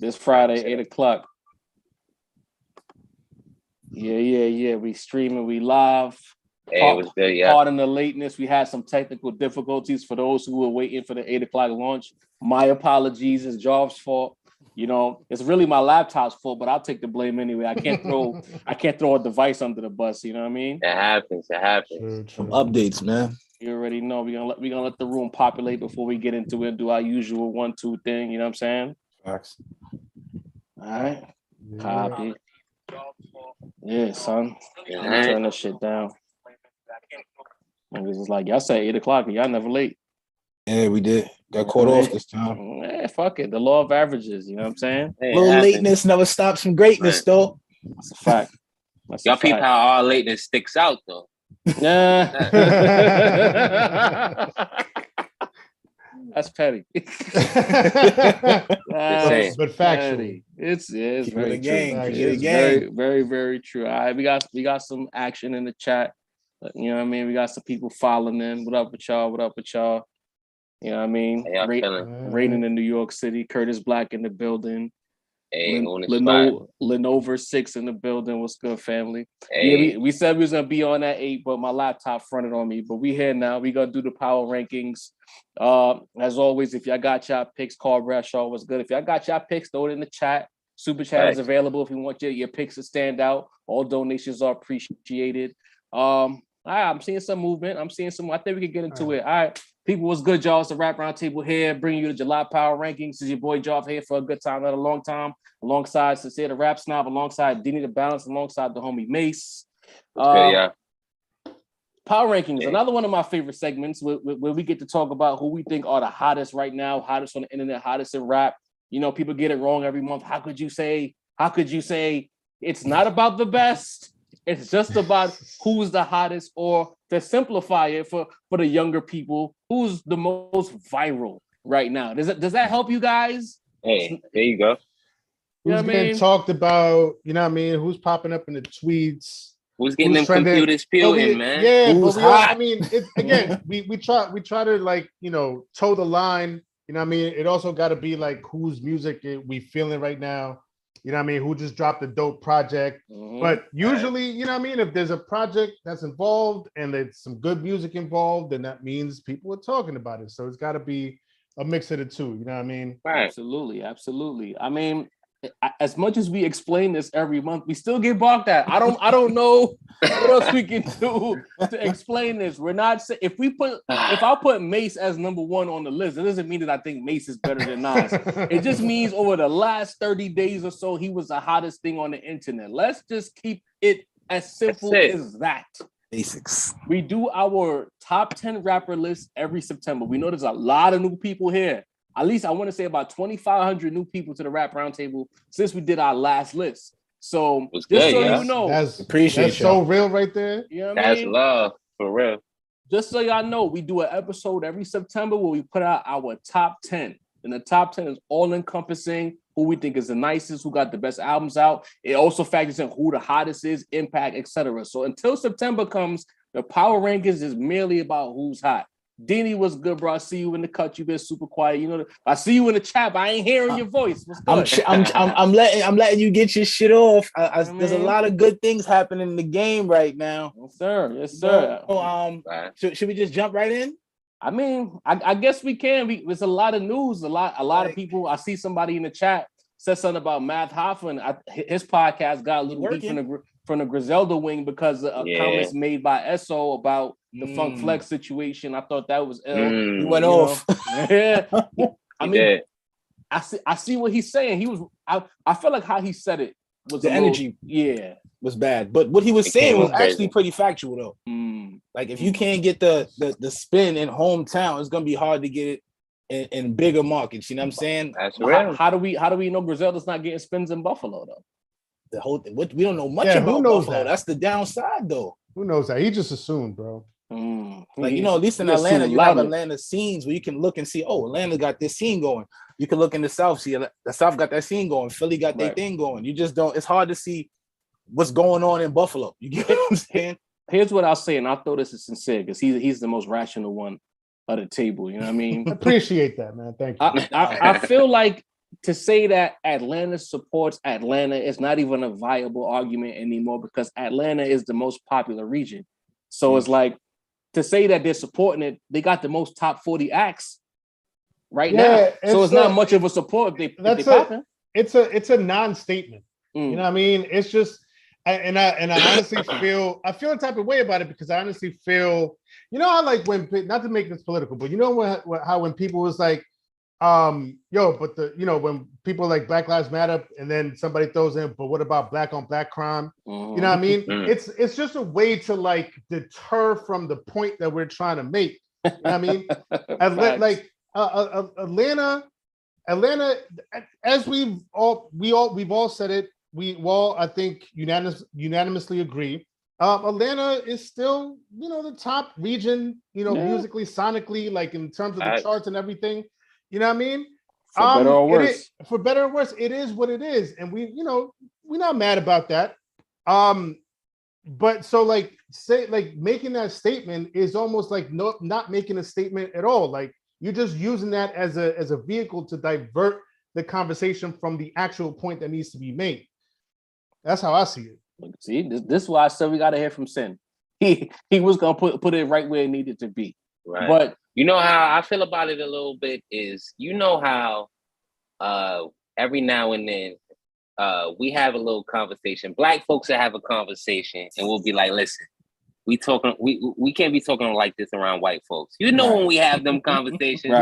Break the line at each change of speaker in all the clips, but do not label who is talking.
This Friday, 8:00. Yeah. We streaming, we live.
Hey, it was good, yeah.
Pardon the lateness. We had some technical difficulties for those who were waiting for the 8:00 launch. My apologies. It's Job's fault. You know, it's really my laptop's fault, but I'll take the blame anyway. I can't throw a device under the bus. You know what I mean?
It happens.
True.
Some updates, man.
You already know we're gonna let the room populate before we get into it and do our usual 1-2 thing. You know what I'm saying?
Facts.
All right.
Yeah.
Copy. Yeah, son.
Yeah.
Let me turn this shit down. Niggas is like, y'all said 8:00 and y'all never late.
Yeah, we did. Got caught off this time.
Yeah, fuck it. The law of averages, you know what I'm saying?
Hey,
Little lateness never stops from greatness, though.
That's a fact.
Y'all peep how our lateness sticks out, though.
Yeah. That's petty.
But factual.
It's very true.
It's
It's very, very, very true. All right, we got some action in the chat. You know what I mean? We got some people following in. What up with y'all? You know what I mean?
Hey,
Raining in New York City. Curtis Black in the building.
Hey,
Lenover 6 in the building. What's good, family?
Hey.
Yeah, we said we was gonna be on at 8, but my laptop fronted on me. But we here now. We gonna do the power rankings. As always, if y'all got y'all picks, call Bradshaw was good. If y'all got y'all picks, throw it in the chat. Super chat is available if you want your picks to stand out. All donations are appreciated. All right, I'm seeing some movement. I think we can get into it. All right. People, what's good, y'all? It's the Rap Roundtable here, bringing you the July Power Rankings. This is your boy Joff here for a good time, not a long time. Alongside Sincere the Rap Snob, alongside Dini the Balance, alongside the homie Mace.
Yeah.
Power Rankings, another one of my favorite segments where we get to talk about who we think are the hottest right now, hottest on the internet, hottest in rap. You know, people get it wrong every month. How could you say it's not about the best? It's just about who's the hottest, or to simplify it for the younger people, who's the most viral right now. Does that help you guys?
Hey, there you go.
Who's getting talked about? You know what I mean? Who's popping up in the tweets?
Who's getting them computers spewing, man?
Yeah,
who's
but
hot?
I mean, again, we try to, like, you know, toe the line. You know what I mean? It also got to be like whose music we feeling right now. You know what I mean? Who just dropped a dope project.
Mm-hmm.
But usually, you know what I mean? If there's a project that's involved and there's some good music involved, then that means people are talking about it. So it's got to be a mix of the two. You know what I mean?
Right.
Absolutely. I mean, as much as we explain this every month, we still get balked at. I don't know what else we can do to explain this. We're not if I put Mace as number 1 on the list, it doesn't mean that I think Mace is better than Nas. It just means over the last 30 days or so, he was the hottest thing on the internet. Let's just keep it as simple as that.
Basics.
We do our top 10 rapper list every September. We know there's a lot of new people here. At least I want to say about 2,500 new people to the Rap Roundtable since we did our last list. So just you know,
that's so real right there.
You know what
that's
I mean?
Love for real.
Just so y'all know, we do an episode every September where we put out our top 10. And the top 10 is all encompassing who we think is the nicest, who got the best albums out. It also factors in who the hottest is, impact, etc. So until September comes, the Power Rankings is merely about who's hot. Dini, was good, bro? I see you in the cut. You've been super quiet. You know, I see you in the chat, but I ain't hearing your voice. What's good?
I'm letting you get your shit off. There's a lot of good things happening in the game right now.
Yes, sir.
Should we just jump right in?
I mean, I guess we can. There's a lot of news. A lot of people. I see somebody in the chat said something about Math Hoffa. His podcast got a little heat from the Griselda wing because of comments made by Esso about the Funk Flex situation. I thought that was ill.
He went off.
Yeah. I mean, I see what he's saying. I felt like how he said it was
the energy. Was bad. But what he was saying was actually pretty factual though. Like if you can't get the spin in hometown, it's gonna be hard to get it in bigger markets. You know what I'm saying?
That's real.
How do we know Griselda's not getting spins in Buffalo though?
The whole thing. We don't know much about Buffalo. That's the downside though.
Who knows that? He just assumed, bro.
Like, you know, at least in Atlanta, you have Atlanta scenes where you can look and see, oh, Atlanta got this scene going. You can look in the South, see the South got that scene going. Philly got their thing going. You just don't, it's hard to see what's going on in Buffalo. You get what I'm saying?
Here's what I'll say, and I'll throw this as Sincere because he's the most rational one of the table. You know what I mean?
Appreciate that, man. Thank you.
I feel like to say that Atlanta supports Atlanta is not even a viable argument anymore because Atlanta is the most popular region. So it's like to say that they're supporting it, they got the most top 40 acts right now. So it's not much of a support if they popping.
It's a non-statement. You know what I mean? It's just and I honestly feel a type of way about it because I honestly feel, you know, how like when, not to make this political, but you know how when people was like, but when people like Black Lives Matter and then somebody throws in, but what about black on black crime? You know what I mean? It's just a way to like deter from the point that we're trying to make. You know what I mean? Atlanta, as we've all said it, we all I think unanimously agree. Atlanta is still, you know, the top region, you know, musically, sonically, like in terms of the charts and everything. You know what I mean?
For better or worse.
For better or worse, it is what it is, and we're not mad about that. But so like making that statement is almost like not making a statement at all. Like you're just using that as a vehicle to divert the conversation from the actual point that needs to be made. That's how I see it.
See, this is why I said we got to hear from Sin. He was gonna put it right where it needed to be.
Right.
But
you know how I feel about it a little bit is, you know how every now and then we have a little conversation. Black folks that have a conversation and we'll be like, listen, we can't be talking like this around white folks. You know, when we have them conversations,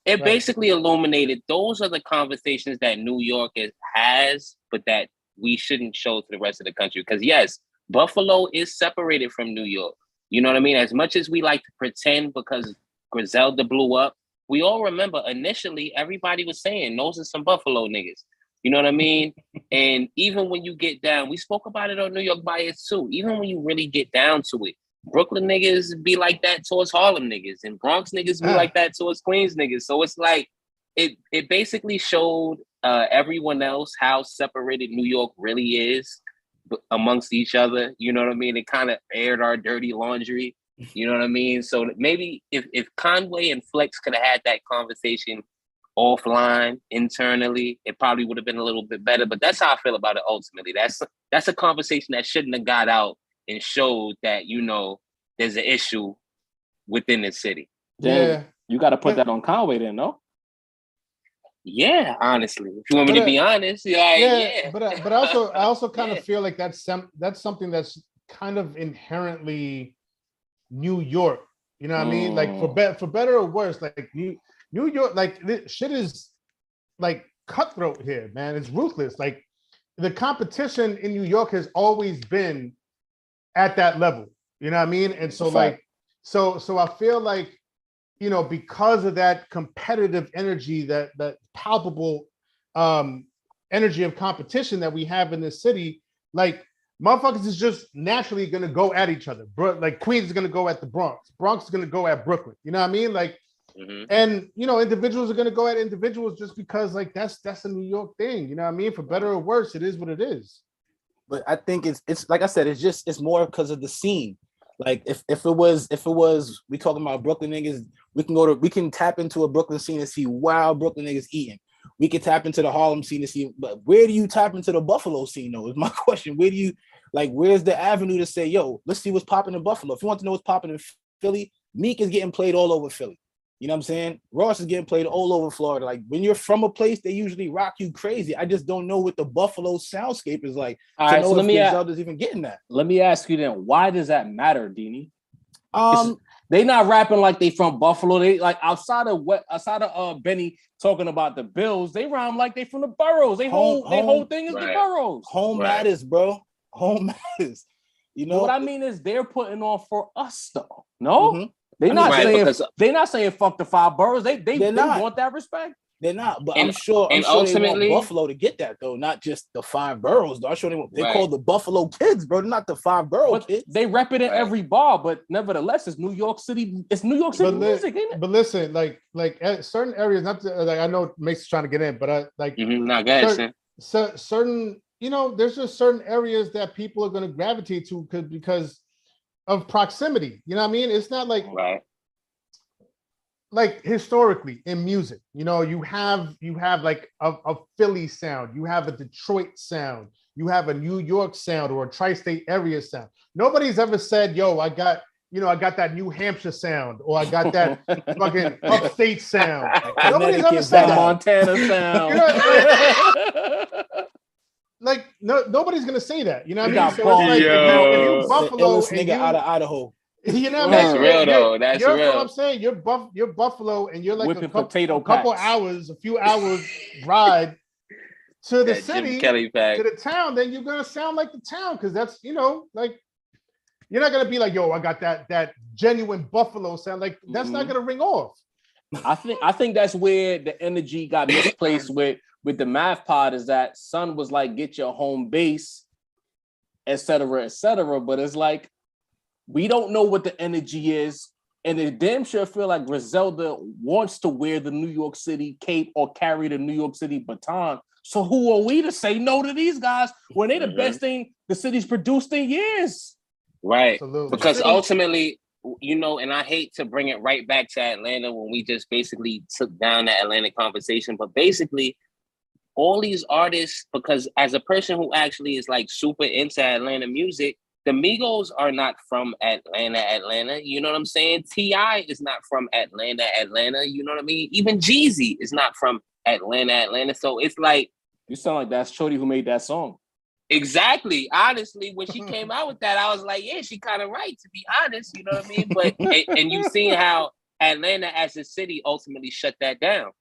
it basically illuminated those are the conversations that New York has, but that we shouldn't show to the rest of the country. Because yes, Buffalo is separated from New York. You know what I mean? As much as we like to pretend because Griselda blew up, we all remember initially everybody was saying those are some Buffalo niggas. You know what I mean? And even when you get down, we spoke about it on New York Bias too. Even when you really get down to it, Brooklyn niggas be like that towards Harlem niggas, and Bronx niggas be like that towards Queens niggas. So it's like it basically showed everyone else how separated New York really is amongst each other. You know what I mean? It kind of aired our dirty laundry. You know what I mean? So maybe if Conway and Flex could have had that conversation offline internally, it probably would have been a little bit better. But that's how I feel about it ultimately. That's a conversation that shouldn't have got out and showed that, you know, there's an issue within the city.
Then you got to put that on Conway then, no?
Yeah, honestly, if you want me to be honest,
But I also kind of feel like that's something that's kind of inherently New York. You know what I mean? Like for better or worse, like New York, like this shit is like cutthroat here, man. It's ruthless. Like the competition in New York has always been at that level. You know what I mean? And so so I feel like, you know, because of that competitive energy, that palpable energy of competition that we have in this city, like motherfuckers is just naturally gonna go at each other. Like Queens is gonna go at the Bronx. Bronx is gonna go at Brooklyn. You know what I mean? Like, and you know, individuals are gonna go at individuals just because like that's a New York thing. You know what I mean? For better or worse, it is what it is.
But I think it's like I said, it's more because of the scene. Like if it was we talking about Brooklyn niggas, we can tap into a Brooklyn scene and see wow Brooklyn niggas eating. We can tap into the Harlem scene to see, but where do you tap into the Buffalo scene though? Is my question. Where do you where's the avenue to say, yo, let's see what's popping in Buffalo? If you want to know what's popping in Philly, Meek is getting played all over Philly. You know what I'm saying? Ross is getting played all over Florida. Like when you're from a place, they usually rock you crazy. I just don't know what the Buffalo soundscape is like.
All right, so let me
Griselda's even getting that.
Let me ask you then, why does that matter, Deanie? They not rapping like they from Buffalo. They like outside of Benny talking about the Bills, they rhyme like they from the boroughs. They whole thing is the boroughs.
Home matters, bro. Home matters. You know
what I mean is they're putting on for us though. No, they're not saying fuck the five boroughs. They want that respect.
They're not, but I'm sure ultimately they want Buffalo to get that though, not just the five boroughs. Though. I'm sure they call the Buffalo kids, bro, not the five borough kids.
They rep it in every bar, but nevertheless, it's New York City. It's New York City music, ain't it?
But listen, like at certain areas, not to, like I know Mace's trying to get in, but I like certain, you know, there's just certain areas that people are going to gravitate to because of proximity. You know what I mean? It's not like like historically in music, you know, you have like a Philly sound, you have a Detroit sound, you have a New York sound or a tri-state area sound. Nobody's ever said, yo, I got that New Hampshire sound, or I got that fucking upstate sound. Nobody's ever said that.
Montana sound.
You know, like nobody's gonna say that. You know what I mean? So it's like if you Buffalo and you
out of Idaho.
You know what
That's
I mean?
real though. That's real.
What I'm saying. You're Buffalo, and you're like
Whipping
a few hours ride to the city, to the town. Then you're gonna sound like the town, because that's, you know, like, you're not gonna be like, yo, I got that genuine Buffalo sound. Like, that's not gonna ring off.
I think that's where the energy got misplaced with the Math Pod, is that Son was like, get your home base, et cetera, et cetera. But it's like, we don't know what the energy is, and it damn sure feel like Griselda wants to wear the New York City cape or carry the New York City baton. So who are we to say no to these guys when they the best thing the city's produced in years?
Right.
Absolutely.
Because ultimately, you know, and I hate to bring it right back to Atlanta when we just basically took down that Atlanta conversation, but basically all these artists, because as a person who actually is like super into Atlanta music, the Migos are not from Atlanta. You know what I'm saying? T.I. is not from Atlanta. You know what I mean? Even Jeezy is not from Atlanta. So it's like,
you sound like that's Shorty who made that song.
Exactly. Honestly, when she came out with that, I was like, yeah, she kind of right, to be honest. You know what I mean? But and you seen how Atlanta as a city ultimately shut that down.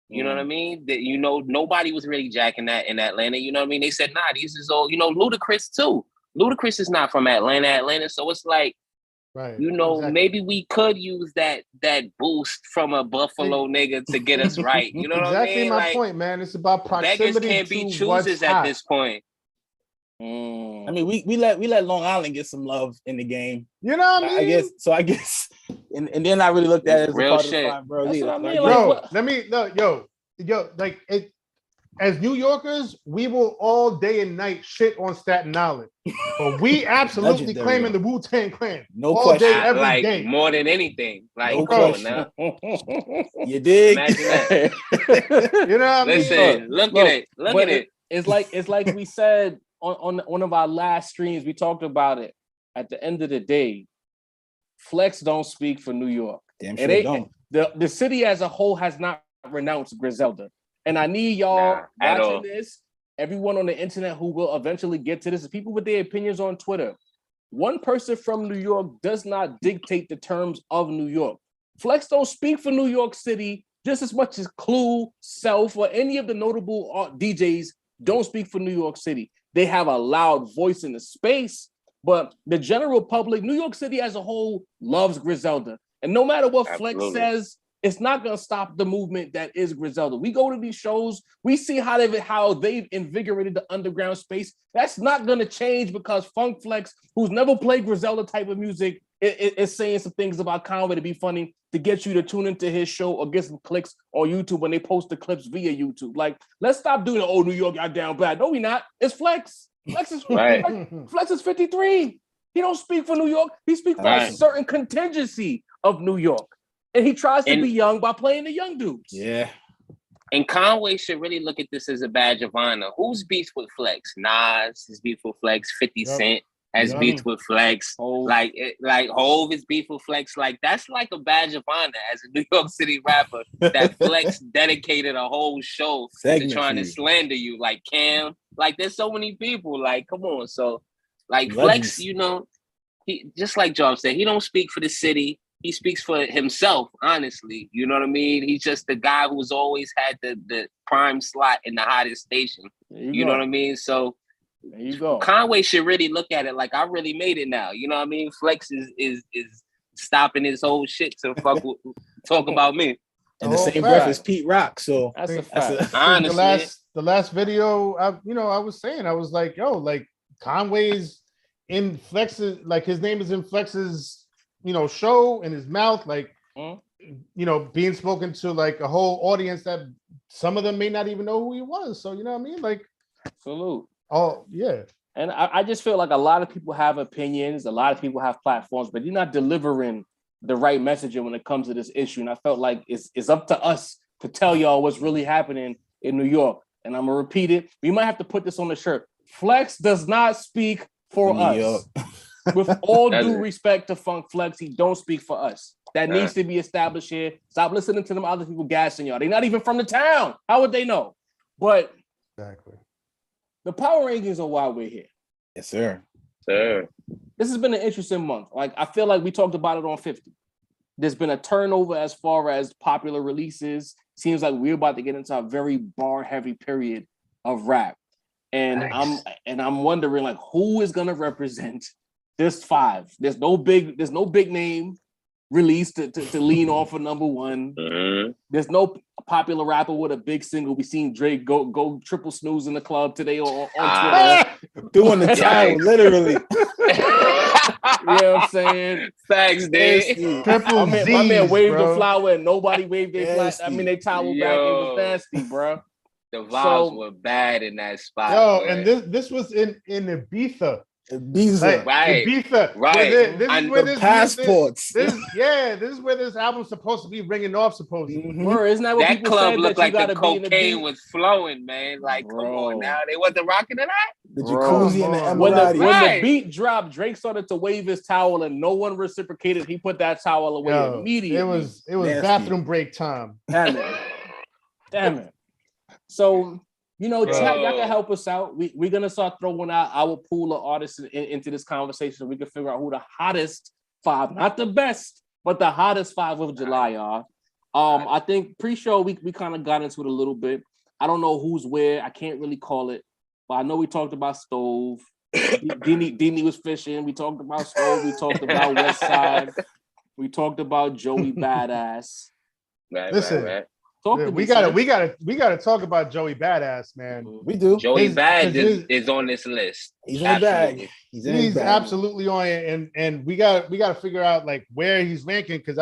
You know what I mean? That, you know, nobody was really jacking that in Atlanta. You know what I mean? They said, nah, these is all, you know, Ludacris too. Ludacris is not from Atlanta. So it's like, right, you know, exactly. Maybe we could use that boost from a Buffalo nigga to get us right. You know what I mean?
Exactly my point, man. It's about proximity.
Beggars can't be choosers at this point.
I mean, we let Long Island get some love in the game.
You know what I mean?
I guess, and then I really looked at it as
real
a part
shit.
of the bro.
That's what I mean.
Like, as New Yorkers, we will all day and night shit on Staten Island, but we absolutely claiming the Wu-Tang Clan.
No
all
question.
Day, every
like
day.
More than anything. Like,
no
come on now.
You dig?
Imagine that.
You know what I mean?
Listen, look at it.
It's like we said on one of our last streams, we talked about it. At the end of the day, Flex don't speak for New York.
Damn sure don't.
The city as a whole has not renounced Griselda. And I need y'all watching this, everyone on the internet who will eventually get to this, people with their opinions on Twitter. One person from New York does not dictate the terms of New York. Flex don't speak for New York City just as much as Clue, Self, or any of the notable DJs don't speak for New York City. They have a loud voice in the space, but the general public, New York City as a whole, loves Griselda. And no matter what Flex says, it's not going to stop the movement that is Griselda. We go to these shows, we see how they've invigorated the underground space. That's not going to change because Funk Flex, who's never played Griselda type of music, is saying some things about Conway to be funny, to get you to tune into his show or get some clicks on YouTube when they post the clips via YouTube. Like, let's stop doing New York, y'all down bad. No, we not. It's Flex. Flex is right. Flex is 53. He don't speak for New York. He speaks for a certain contingency of New York. And he tries to be young by playing the young dudes.
Yeah.
And Conway should really look at this as a badge of honor. Who's beef with Flex? Nas is beef with Flex. 50 Cent has beef with Flex. Like Hove is beef with Flex. Like, that's like a badge of honor as a New York City rapper that Flex dedicated a whole show to trying to slander you. Like Cam. Like, there's so many people. Like, come on. So, like, Flex, you know, he just like Job said, he don't speak for the city. He speaks for himself, honestly. You know what I mean? He's just the guy who's always had the prime slot in the hottest station. You know what I mean? So
there you go.
Conway should really look at it like, I really made it now. You know what I mean? Flex is stopping his whole shit to talk about me.
And the same breath as Pete Rock. So
that's a fact.
Honestly,
the last video, I was like, yo, like Conway's in Flex's, like his name is in Flex's, you know, show in his mouth, like, you know, being spoken to like a whole audience that some of them may not even know who he was. So, you know what I mean? Like,
salute.
Oh, yeah.
And I just feel like a lot of people have opinions, a lot of people have platforms, but you're not delivering the right messaging when it comes to this issue. And I felt like it's up to us to tell y'all what's really happening in New York. And I'm gonna repeat it. We might have to put this on the shirt. Flex does not speak for us. With all due respect to Funk Flex, he don't speak for us. That needs to be established here. Stop listening to them other people gassing y'all. They're not even from the town. How would they know? But
exactly,
the power rankings are why we're here.
Yes, sir.
Sir.
This has been an interesting month. Like, I feel like we talked about it on 50. There's been a turnover as far as popular releases. Seems like we're about to get into a very bar-heavy period of rap. And I'm wondering, like, who is gonna represent this 5? There's no big name released to lean on for number 1.
Mm-hmm.
There's no popular rapper with a big single. We seen Drake go triple snooze in the club today on Twitter.
Doing the time, literally.
You know what I'm saying?
Facts, dude.
Triple
My
Z's,
man waved
bro.
the flower and nobody waved their flag. I mean, they towel back. It was nasty, bro.
The vibes were bad in that spot.
Yo, and this was in Ibiza.
Ibiza,
right?
Ibiza,
right?
This is where
the passports.
This is where this album's supposed to be ringing off. Supposedly,
isn't that what
that
people
club
said,
looked
that
like
the
cocaine was flowing, man. Like, come on now, they wasn't rocking it out.
The jacuzzi and the
when
Emirati.
the beat dropped, Drake started to wave his towel and no one reciprocated. He put that towel away immediately.
It was
nasty.
bathroom break time.
Damn it. So, you know, chat, y'all can help us out. We're going to start throwing out our pool of artists into this conversation. We can figure out who the hottest 5, not the best, but the hottest 5 of July are. I think pre-show, we kind of got into it a little bit. I don't know who's where. I can't really call it. But I know we talked about Stove. Dini was fishing. We talked about Stove. We talked about West Side. We talked about Joey Badass.
Listen. We gotta talk about Joey Badass, man.
We do.
Joey Badass is on this list.
He's in the bag.
He's absolutely on it, and we gotta figure out like where he's ranking, because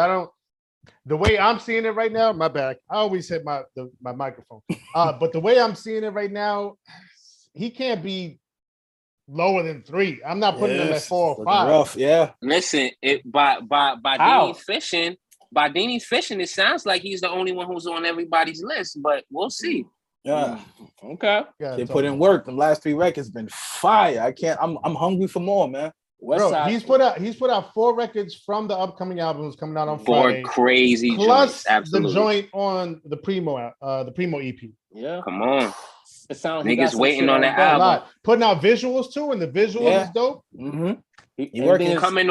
the way I'm seeing it right now, my bad. I always hit my microphone. But the way I'm seeing it right now, he can't be lower than 3. I'm not putting him at 4 or 5.
Rough, yeah.
Listen, by Dini's fishing. By Dini's fishing, it sounds like he's the only one who's on everybody's list, but we'll see.
Yeah.
Okay.
They put in work. The last 3 records been fire. I'm hungry for more, man.
Bro, he's put out 4 records from the upcoming albums coming out on
4
Friday.
Crazy
plus
joints, absolutely.
The joint on the Primo EP.
Yeah.
Come on.
It sounds
niggas waiting on that album.
Putting out visuals too, and the visuals is dope.
Mm-hmm.
He working coming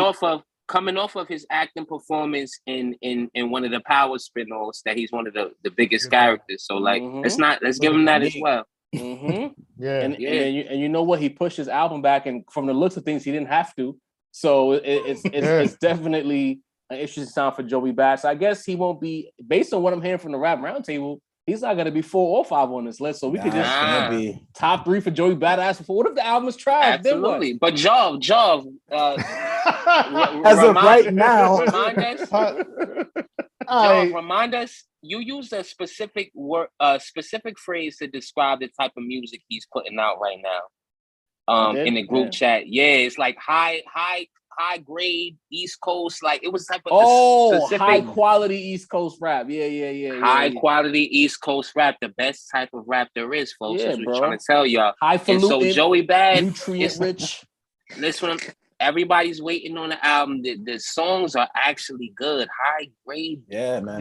off of his acting performance in one of the Power spin-offs that he's one of the biggest characters. So like, let's give him that as well.
Mm-hmm. And you know what? He pushed his album back, and from the looks of things, he didn't have to. So it's definitely an interesting sound for Joey Badass. I guess he won't be, based on what I'm hearing from the Rap Roundtable, he's not gonna be 4 or 5 on this list. So we could just
be
top 3 for Joey Badass. What if the album is trash?
Absolutely. But Jov,
as of right now,
remind us. You used a specific word, specific phrase to describe the type of music he's putting out right now. In the group chat, it's like high grade East Coast, like it was type of specific,
high quality East Coast rap. High
quality East Coast rap, the best type of rap there is, folks.
Yeah,
we're trying to tell y'all.
Highfalutin,
so Joey Bad,
nutrient rich.
Listen, everybody's waiting on the album. The songs are actually good, high grade,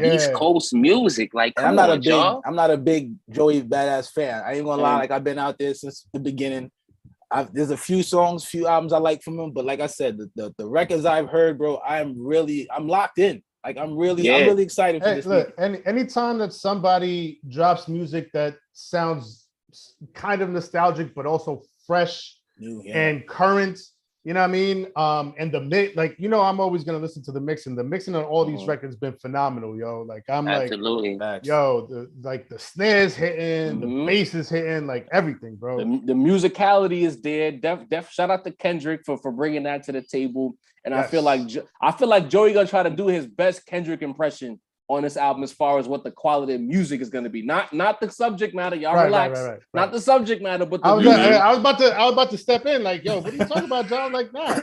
East Coast music. Like,
I'm not a big Joey Badass fan. I ain't gonna lie, like I've been out there since the beginning. There's a few albums I like from him, but like I said, the records I've heard, bro, I'm locked in. Like I'm really excited for this.
Look, anytime that somebody drops music that sounds kind of nostalgic, but also fresh and current, you know what I mean? And the mix, like, you know, I'm always gonna listen to the mixing. The mixing on all these records been phenomenal, yo. Like I'm
absolutely.
Like, yo, the snares hitting, the bass is hitting, like everything, bro.
The musicality is there. Def shout out to Kendrick for bringing that to the table. And I feel like Joey gonna try to do his best Kendrick impression on this album as far as what the quality of music is going to be. Not the subject matter. Y'all relax. Right. Not the subject matter, but the music.
I was about to step in like, yo, what are you talking about, John? Like, nah.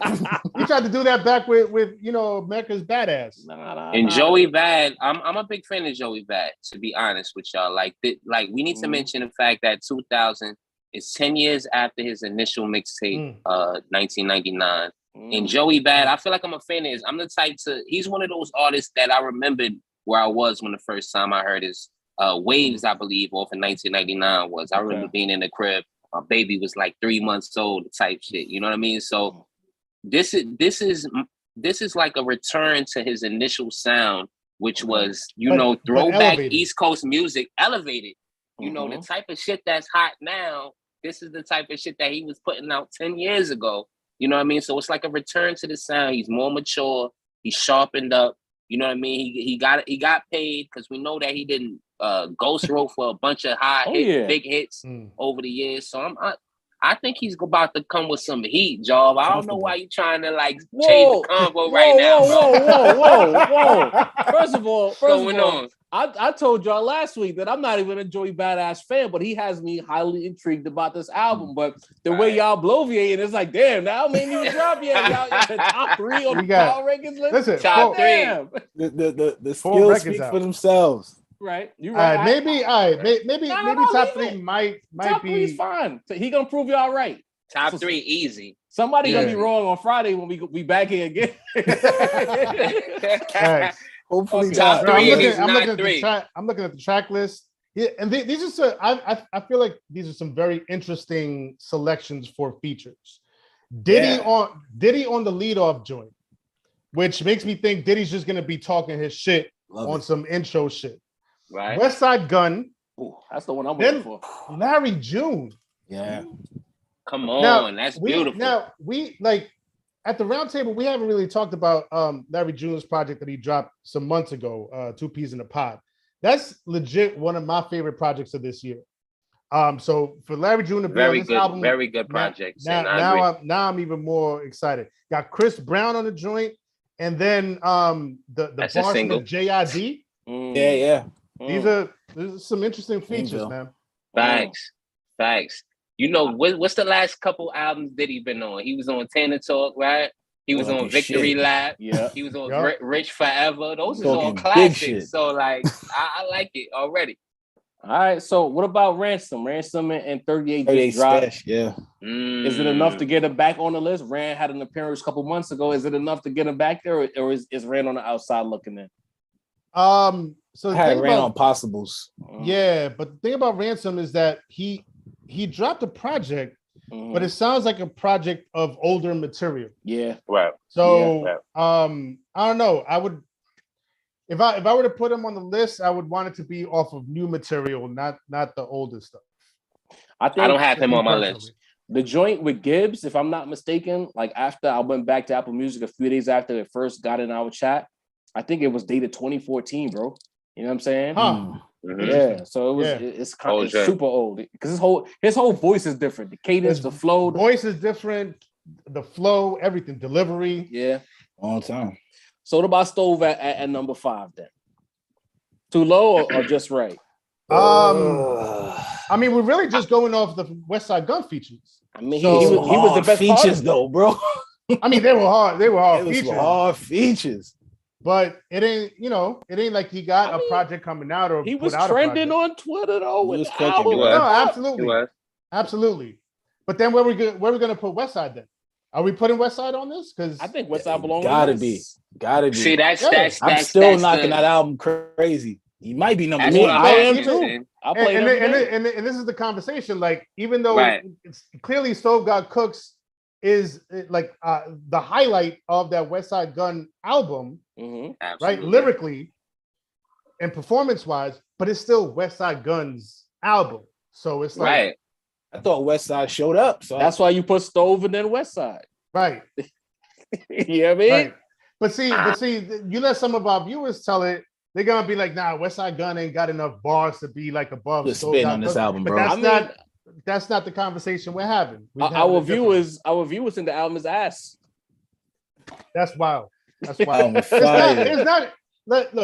You tried to do that back with America's Badass.
And Joey Bad, I'm a big fan of Joey Bad, to be honest with y'all. Like we need to mention the fact that 2000 is 10 years after his initial mixtape, 1999. And Joey Bad, I feel like I'm a fan of his. I'm the type he's one of those artists that I remembered where I was when the first time I heard his Waves, I believe, off in 1999 was. I remember being in the crib. My baby was like 3 months old, type shit. You know what I mean? So this is like a return to his initial sound, which was, throwback East Coast music, elevated. You know, the type of shit that's hot now, this is the type of shit that he was putting out 10 years ago. You know what I mean? So it's like a return to the sound. He's more mature. He's sharpened up. You know what I mean? He got paid because we know that he didn't ghost wrote for a bunch of big hits over the years. So I think he's about to come with some heat, Job. I don't know why you trying to like change the convo right now.
Whoa. First of all, I told y'all last week that I'm not even a Joey Badass fan, but he has me highly intrigued about this album. But the way y'all bloviating, it's like, damn, now ain't even drop yet. Y'all the top 3 on the power rankings list.
Listen,
top 3.
The skills speak for themselves.
Right, you're right.
Maybe top 3 might
top
be.
3 is fine. So he gonna prove y'all right.
Top 3 easy.
Somebody gonna be wrong on Friday when we back here again.
Hopefully,
top 3.
I'm looking at the track list. Yeah, and these are I feel like these are some very interesting selections for features. Diddy on the leadoff joint, which makes me think Diddy's just gonna be talking his shit on some intro shit.
Right.
West Side Gun.
Ooh, that's the one I'm looking for.
Larry June.
Yeah.
Come on, that's beautiful.
Now we like at the round table, we haven't really talked about Larry June's project that he dropped some months ago, 2 Peas in a Pod. That's legit one of my favorite projects of this year. So for Larry June to be on this album,
very good project.
Now I'm even more excited. Got Chris Brown on the joint, and then the boss of JID.
Yeah.
These are some interesting features, man.
Facts. You know, what's the last couple albums Diddy been on? He was on Tana Talk, right? He was on Victory Lap.
Yeah.
He was on Rich Forever. Those are all classics. So like, I like it already.
All right. So what about Ransom? Ransom and 38 just dropped.
Yeah.
Is it enough to get him back on the list? Rand had an appearance a couple months ago. Is it enough to get him back there, or is Rand on the outside looking in?
So
I had Rand on Possibles.
Yeah, but the thing about Ransom is that he dropped a project, but it sounds like a project of older material.
Yeah.
Right.
So I don't know. I would if I were to put him on the list, I would want it to be off of new material, not the older stuff.
I don't have him on my list.
The joint with Gibbs, if I'm not mistaken, like after I went back to Apple Music a few days after it first got in our chat, I think it was dated 2014, bro. You know what I'm saying? Yeah. So it was it's kind of super old because his whole voice is different. The cadence, the flow,
voice is different. The flow, everything, delivery.
Yeah.
Long time.
So what about Stove at number 5 then? Too low or just right?
I mean, we're really just going off the West Side Gun features.
I mean, he was the best
features though, bro.
I mean, they were hard. They were hard
features.
Hard
features.
But it ain't like he got a project coming out or
he was trending on Twitter though.
Absolutely. But then where we gonna put West Side then? Are we putting West Side on this? Because
I think West Side belongs.
Gotta be.
See, that's
I'm still knocking that album crazy. He might be number 1.
I am too. I play
and this is the conversation. Like, even though it's clearly Stove God Cooks is like the highlight of that West Side Gun album, right? Lyrically and performance-wise, but it's still West Side Gun's album. So it's like
I thought West Side showed up. So
that's why you put Stove and then West Side.
Right.
You know what I mean?
Right. But see, you let some of our viewers tell it, they're gonna be like, nah, West Side Gun ain't got enough bars to be like above
the spin on this album, bro.
That's not the conversation we're having.
Our viewers in the album is ass.
That's wild. That's
wild.
It's not. Look,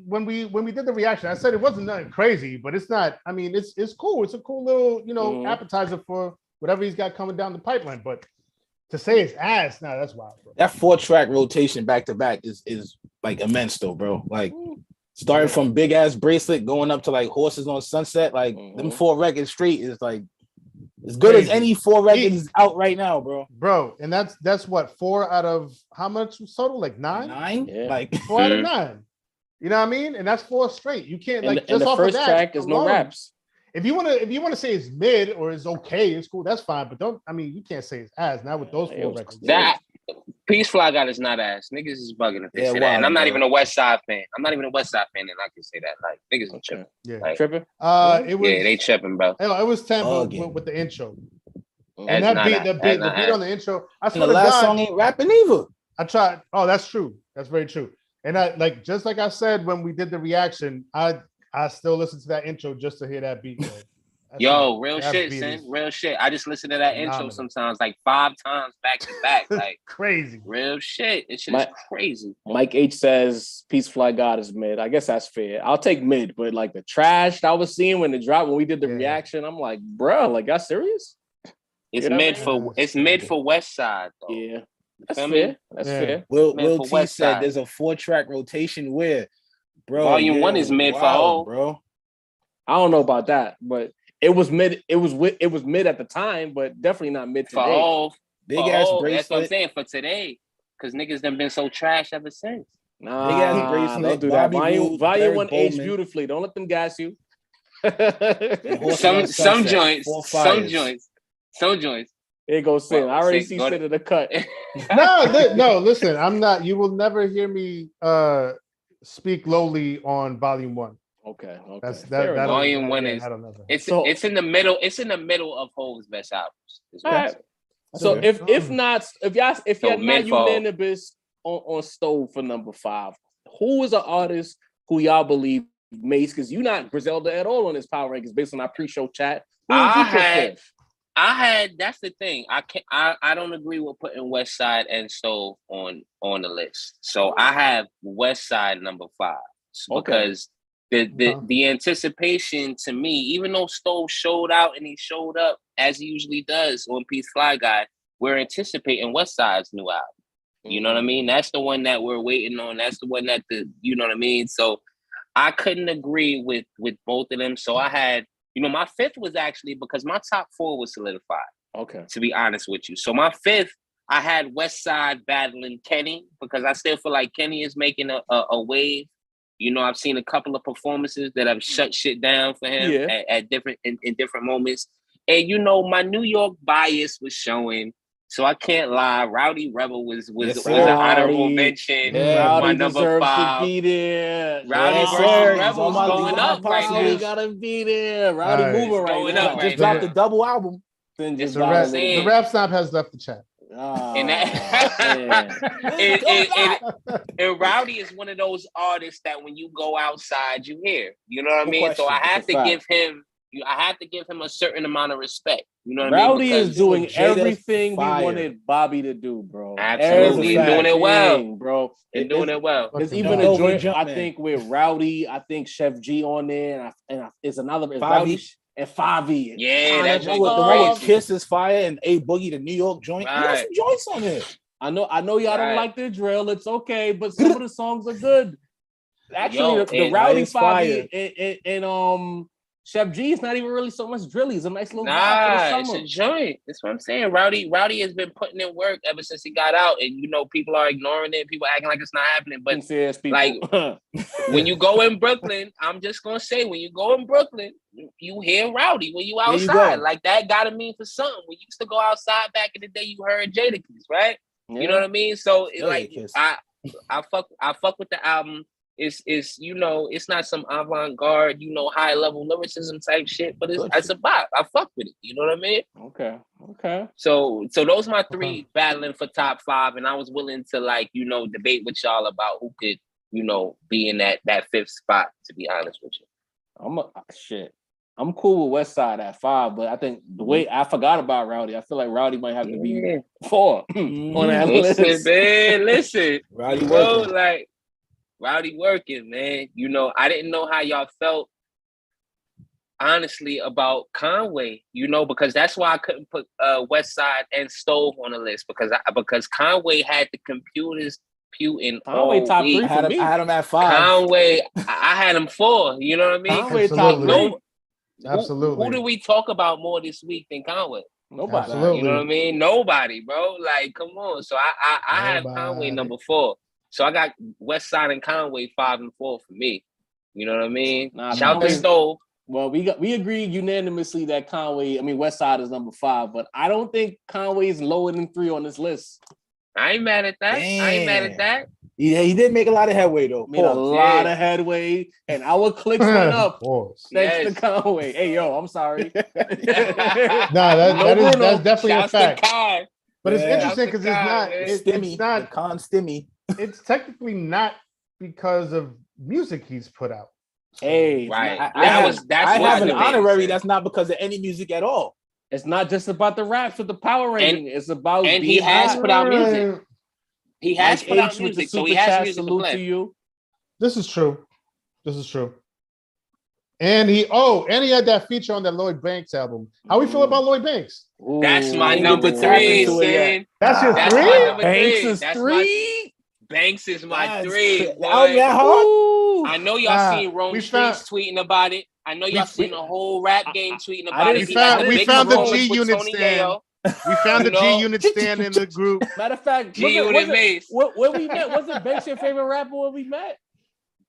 when we did the reaction, I said it wasn't nothing crazy, but it's not. I mean, it's cool. It's a cool little appetizer for whatever he's got coming down the pipeline. But to say it's ass, nah, that's wild, bro.
That 4-track rotation back to back is like immense, though, bro. Like starting from Big Ass Bracelet going up to like Horses on Sunset, like them 4 records straight is like as good as any 4 records out right now, bro.
Bro, and that's what 4 out of how much total? Like 9?
9?
Yeah.
Like
4 out of 9. You know what I mean? And that's 4 straight. You can't like
and
just
the
off
first
of that
track is
alone,
no raps.
If you wanna say it's mid or it's okay, it's cool, that's fine. But don't, I mean, you can't say it's ass, not with those 4 records.
That Peace Fly God is not ass. Niggas is bugging if they say that. And I'm not even a West Side fan. I'm not even a West Side fan, and I can say that. Like niggas are tripping.
Yeah,
like,
tripping.
It was
they tripping, bro.
It was Tampa with the intro.
And
that beat, the beat on the intro. I swear
the last
God,
song ain't rapping either.
I tried. Oh, that's true. That's very true. And I like just like I said when we did the reaction, I still listen to that intro just to hear that beat. Bro.
Yo, real shit, son. Real shit. I just listen to that intro sometimes like 5 times back to back. Like
crazy.
Real shit. It shit is crazy.
Mike H says Peace Fly God is mid. I guess that's fair. I'll take mid, but like the trash I was seeing when we did the reaction, I'm like, bro, like y'all serious?
It's mid for West Side though.
Yeah. That's fair. That's fair.
Will T said there's a 4-track rotation where, bro,
Volume 1 is mid for all,
bro.
I don't know about that, but it was mid. It was mid at the time, but definitely not mid today.
For all.
Big ass bracelet.
That's what I'm saying for today, because niggas done been so trash ever since.
Nah,
big ass bracelet.
Don't do that. Volume 1 aged
Bowman.
beautifully. Don't let them gas you.
some joints.
Here goes Sin. I already see Sin in the cut.
No, listen. I'm not. You will never hear me speak lowly on Volume 1.
Okay.
That
Volume 1 is. It's in the middle. It's in the middle of Hove's best albums.
Right. So if you're not unanimous on Stove for number 5, who is an artist who y'all believe makes? Because you're not Griselda at all on this power rankings based on our pre-show chat.
That's the thing. I don't agree with putting West Side and Stove on the list. So I have West Side number 5 because the anticipation to me, even though Stove showed out and he showed up as he usually does on Peace Fly Guy, we're anticipating West Side's new album. You know what I mean? That's the one that we're waiting on. That's the one that you know what I mean? So I couldn't agree with both of them. So I had, my 5th was actually because my top 4 was solidified.
Okay.
To be honest with you. So my 5th, I had West Side battling Kenny because I still feel like Kenny is making a wave. I've seen a couple of performances that have shut shit down for him at different in different moments. And my New York bias was showing. So I can't lie. Rowdy Rebel was an honorable mention.
Rowdy
my number 5
to be there.
Rowdy versus Rebel's going up right now.
Rowdy gotta be there. Rowdy moving right now.
Just dropped the double album.
Then just
the rap stop has left the chat.
And Rowdy is one of those artists that when you go outside, you hear. You know what I mean? So I have to give him. I have to give him a certain amount of respect. You know what I mean?
Rowdy is doing everything we wanted Bobby to do, bro.
Absolutely, doing it well, bro. And doing it well.
There's even a joint I think with Rowdy. I think Chef G on there, and it's another Rowdy and Favi.
Yeah, that's
the one with Kiss is fire and A Boogie, the New York joint.
Right.
You got some joints on there.
I know y'all don't like the drill. It's okay, but some of the songs are good. Actually, the Rowdy Favi and Chef G is not even really so much drilly. It's a nice little vibe for the summer.
It's a joint. That's what I'm saying. Rowdy has been putting in work ever since he got out, and people are ignoring it. People acting like it's not happening. But like when you go in Brooklyn, I'm just gonna say when you go in Brooklyn, you hear Rowdy when you outside. Like that gotta mean for something. We used to go outside back in the day. You heard Jadakiss, right? Yeah. You know what I mean? So I fuck with the album. It's it's not some avant-garde, high level lyricism type shit, but it's a bop. I fuck with it. You know what I mean?
Okay.
So those are my 3 battling for top 5, and I was willing to debate with y'all about who could, be in that 5th spot, to be honest with you.
I'm cool with West Side at 5, but I think the way I forgot about Rowdy, I feel like Rowdy might have to be 4 on that list.
Man, listen.
Rowdy
bro, Rowdy working, man. You know, I didn't know how y'all felt, honestly, about Conway, you know, because that's why I couldn't put West Side and Stove on the list, because Conway had the computers puting
Conway
all
top
week.
3 for me.
I had him at 5.
Conway, I had him 4. You know what I mean?
Conway top
Absolutely.
3.
Absolutely.
Who do we talk about more this week than Conway?
Nobody.
Absolutely.
You know what I mean? Nobody, bro. Like, come on. So I have Conway number 4. So I got West Side and Conway 5 and 4 for me. You know what I mean? Shout to Stove.
Well, we agreed unanimously that West Side is number 5, but I don't think Conway is lower than 3 on this list.
I ain't mad at that.
Damn.
I ain't mad at that.
Yeah, he did make a lot of headway though.
Made a lot of headway, and our clicks went up thanks to Conway. Hey, yo, I'm sorry.
That's definitely
Shouts
a fact.
Kai.
But it's interesting because
it's not con stimmy.
It's technically not because of music he's put out.
Hey,
right.
I have an honorary that's not because of any music at all.
It's not just about the raps with the power ranking. It's about
and he has put out music. He has put out music, so he has music to play.
You.
This is true. And he had that feature on that Lloyd Banks album. How we feel about Lloyd Banks?
Ooh.
That's my number 3, Sin.
That's your 3?
My number
Banks
3.
is 3?
Banks is my 3.
That hard?
I know y'all seen Rome Streets tweeting about it. I know y'all seen the whole rap game tweeting about it.
We found the G Unit stand. We found the G Unit stand in the group.
Matter of fact,
G Unit Mace.
When we met, wasn't Banks your favorite rapper when we met?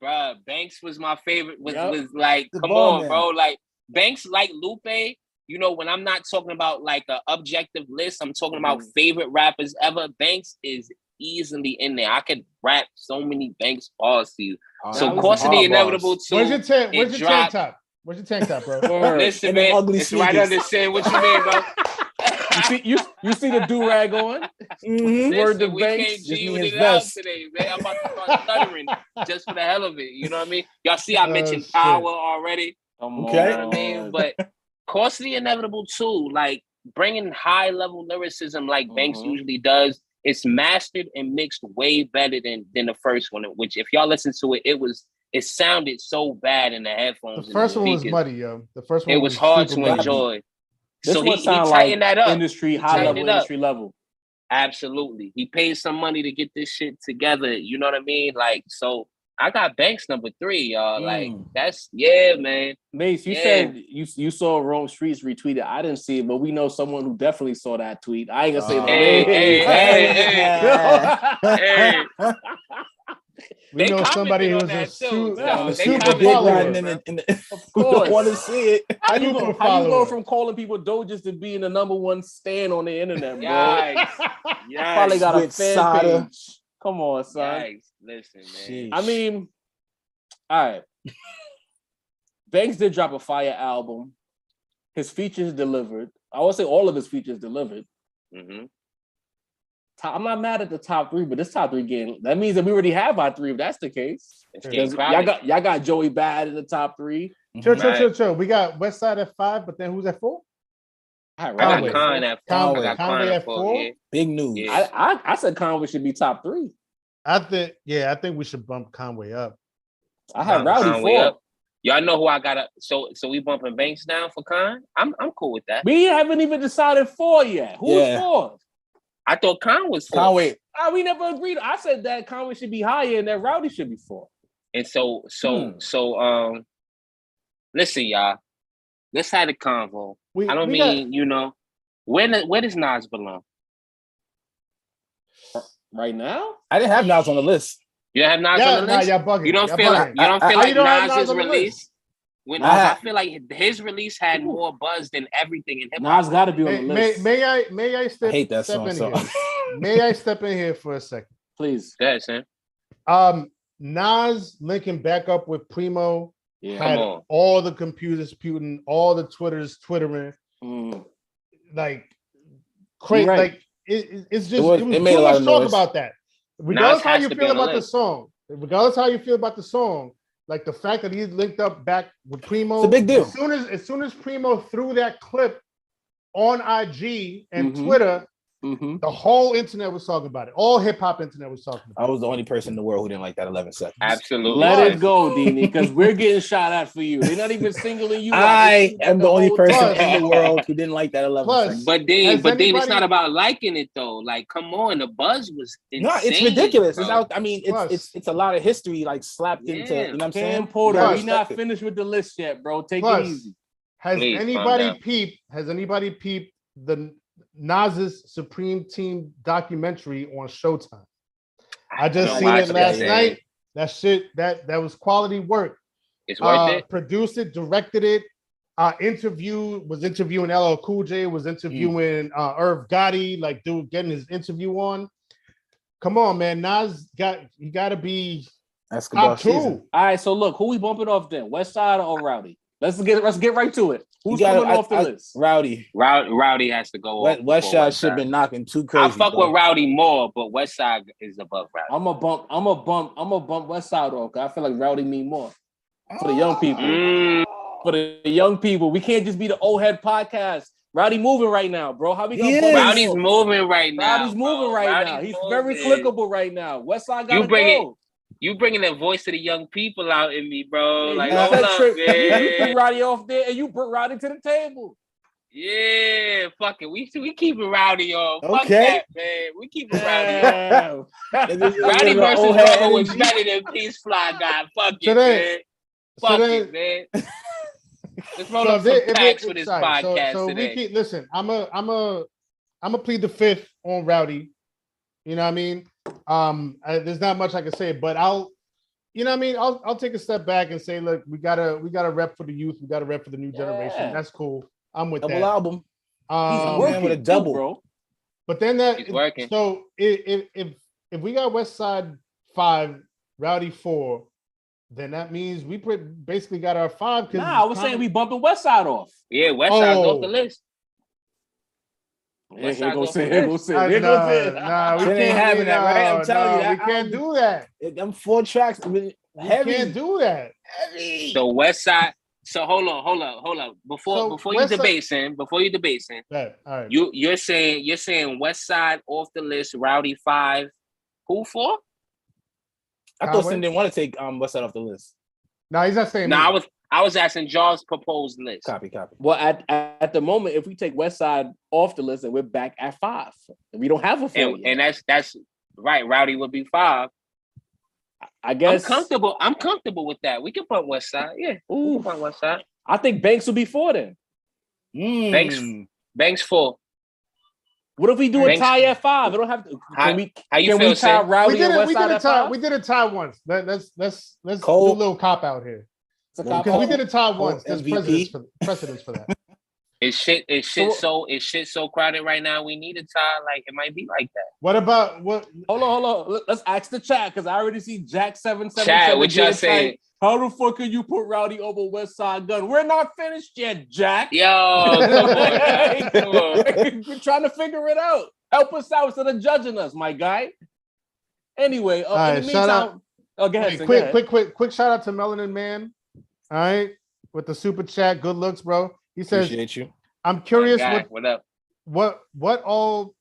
Bruh, Banks was my favorite. Was like, come on, bro. Like, Banks, like Lupe, you know, when I'm not talking about like an objective list, I'm talking about favorite rappers ever. Banks is easily in there. I could rap so many Banks bars to you. So, Course of the Inevitable 2.
Where's your tank top? Where's your tank top, bro?
Listen, man, it's right under Sin. What you mean, bro?
You see the do-rag on?
Mm-hmm.
Word to
we
Banks.
can't G it out today, man. I'm about to start stuttering just for the hell of it. You know what I mean? Y'all see I mentioned Power already.
Okay.
You know what I mean? But Course of the Inevitable 2, like bringing high-level lyricism like Banks usually does, it's mastered and mixed way better than the first one, which if y'all listen to it, it sounded so bad in the headphones.
The first one was muddy, yo. The first one
was hard to enjoy.
This
so
one
he
tightened
like that up.
Industry level.
Absolutely. He paid some money to get this shit together. You know what I mean? Like, so I got Banks number 3, y'all. Like, that's man.
Mace, you said you saw Rome Streets retweeted. I didn't see it, but we know someone who definitely saw that tweet. I ain't gonna say
Hey.
We know somebody who's a
super
big
follower.
Of course. Want to see it.
How you go from calling people doges to being the number 1 stan on the internet, bro?
Yikes.
Probably got a fan page. Come on, son.
Yikes. Listen, man.
I mean, all right. Banks did drop a fire album. His features delivered. I would say all of his features delivered.
Mm-hmm.
I'm not mad at the top 3, but this top 3 game, that means that we already have our 3 if that's the case. Y'all got Joey Bad in the top 3.
Chill. We got West Side at 5, but then who's at 4?
I got Conway at 4. Yeah.
Big news.
Yeah.
I said Conway should be top 3.
I think we should bump Conway up.
I had Rowdy 4.
Y'all know who I got up. So we bumping Banks down for Con? I'm cool with that.
We haven't even decided 4 yet. Who's 4?
I thought Con was 4.
Conway.
We never agreed. I said that Conway should be higher and that Rowdy should be 4.
And so listen, y'all. Let's have a convo. You know, where does Nas belong?
Right now?
I didn't have Nas on the list.
You don't have Nas on the list?
Y'all bugging.
You don't feel like Nas's release? I feel like his release had more buzz than everything in hip hop.
Nas got to be on the list.
May I step?
I hate that song.
May I step in here for a second?
Please.
Go ahead, Sam.
Nas linking back up with Primo.
Yeah.
Had all the computers puting, all the Twitters twittering, like crazy.
Right.
Like it's just
it
was
made
too
a lot
much
of
talk
noise.
about that. Regardless how you feel about the song, like the fact that he linked up back with Primo,
it's a big deal.
As soon as Primo threw that clip on IG and Twitter,
Mm-hmm.
The whole internet was talking about it. All hip hop internet was talking about it.
I was the only person in the world who didn't like that 11 seconds.
Absolutely.
Let it go, Dini, because we're getting shot at for you. They're not even singling you out.
I am the only person
time.
in the world who didn't like that 11 seconds.
But then
anybody-
it's not about liking it though. Like, come on, the buzz was insane.
No, it's ridiculous.
Bro.
It's out. I mean, it's a lot of history like slapped into. You know what I'm saying?
Cam Porter,
Plus,
we not finished with the list yet, bro. Take
Plus,
it easy.
Has
Please,
anybody peeped the Nas's Supreme Team documentary on Showtime? I just seen it last night. That shit, that was quality work.
It's worth it.
Produced it, directed it. Was interviewing LL Cool J, was interviewing Irv Gotti, like dude getting his interview on. Come on, man. Nas you gotta be top two.
All right, so look, who we bumping off then? West Side or Rowdy? Let's get right to it. Who's coming off the list?
Rowdy.
Rowdy has to go off.
West Side should have been knocking too crazy.
I fuck with Rowdy more, but West Side is above Rowdy.
I'm a bump West Side off because I feel like Rowdy mean more for the young people. For the young people, we can't just be the old head podcast. Rowdy moving right now, bro. How we gonna?
Rowdy's moving right now.
Rowdy's moving right now. He's very clickable right now. West Side gotta go.
You bringing the voice of the young people out in me, bro.
Yeah,
like, hold up, man.
You put Rowdy off there, and you brought Rowdy to the table.
Yeah, fuck it. We keeping Rowdy on.
Okay.
Fuck that, man. We keeping Rowdy on. Rowdy versus Rubber was better than Peace Fly guy. Fuck it, man. Fuck it, man. Let's roll up some packs for this podcast today.
Listen, I'm a plead the fifth on Rowdy. You know what I mean? There's not much I can say, but I'll take a step back and say, look, we gotta rep for the youth, we gotta rep for the new generation. That's cool. I'm with
double
that.
Album.
He's working with a double, bro.
But then
he's working.
So if we got West Side 5, Rowdy 4, then that means we basically got our 5.
Nah, I was saying we bumping West Side off.
Yeah, West Side's off the list.
Here go sit.
Nah, we can't
having that, right? I'm telling you that
we can't do that.
Them 4 tracks,
we can't do that.
Heavy.
So West Side. So hold on. Before you debate,
all right.
You're saying West Side off the list, Rowdy 5, who 4?
I thought Sin didn't want to take West Side off the list.
No, he's not saying.
No, I was asking Jaws' proposed list.
Copy.
Well, at the moment, if we take West Side off the list, and we're back at 5, and we don't have a 4
and that's right. Rowdy would be 5.
I guess
I'm comfortable with that. We can put West Side. Yeah, we can put West Side.
I think Banks will be 4 then.
Banks 4.
What if we do a tie at 5? I don't have to. Can we tie Rowdy and West Side at 5?
We did a tie once. Let's do a little cop out here. Because we did a tie once. There's precedence for that.
It's shit so crowded right now. We need a tie. Like, it might be like that.
What about what?
Hold on. Let's ask the chat because I already see Jack 777.
Chat, what y'all saying?
How the fuck can you put Rowdy over West Side Gun? We're not finished yet, Jack.
Yo, come on.
We're trying to figure it out. Help us out instead of judging us, my guy. Anyway, in the meantime, go ahead.
Quick shout out to Melanin Man. All right, with the super chat. Good looks, bro. He says,
appreciate you.
I'm curious
what up?
What all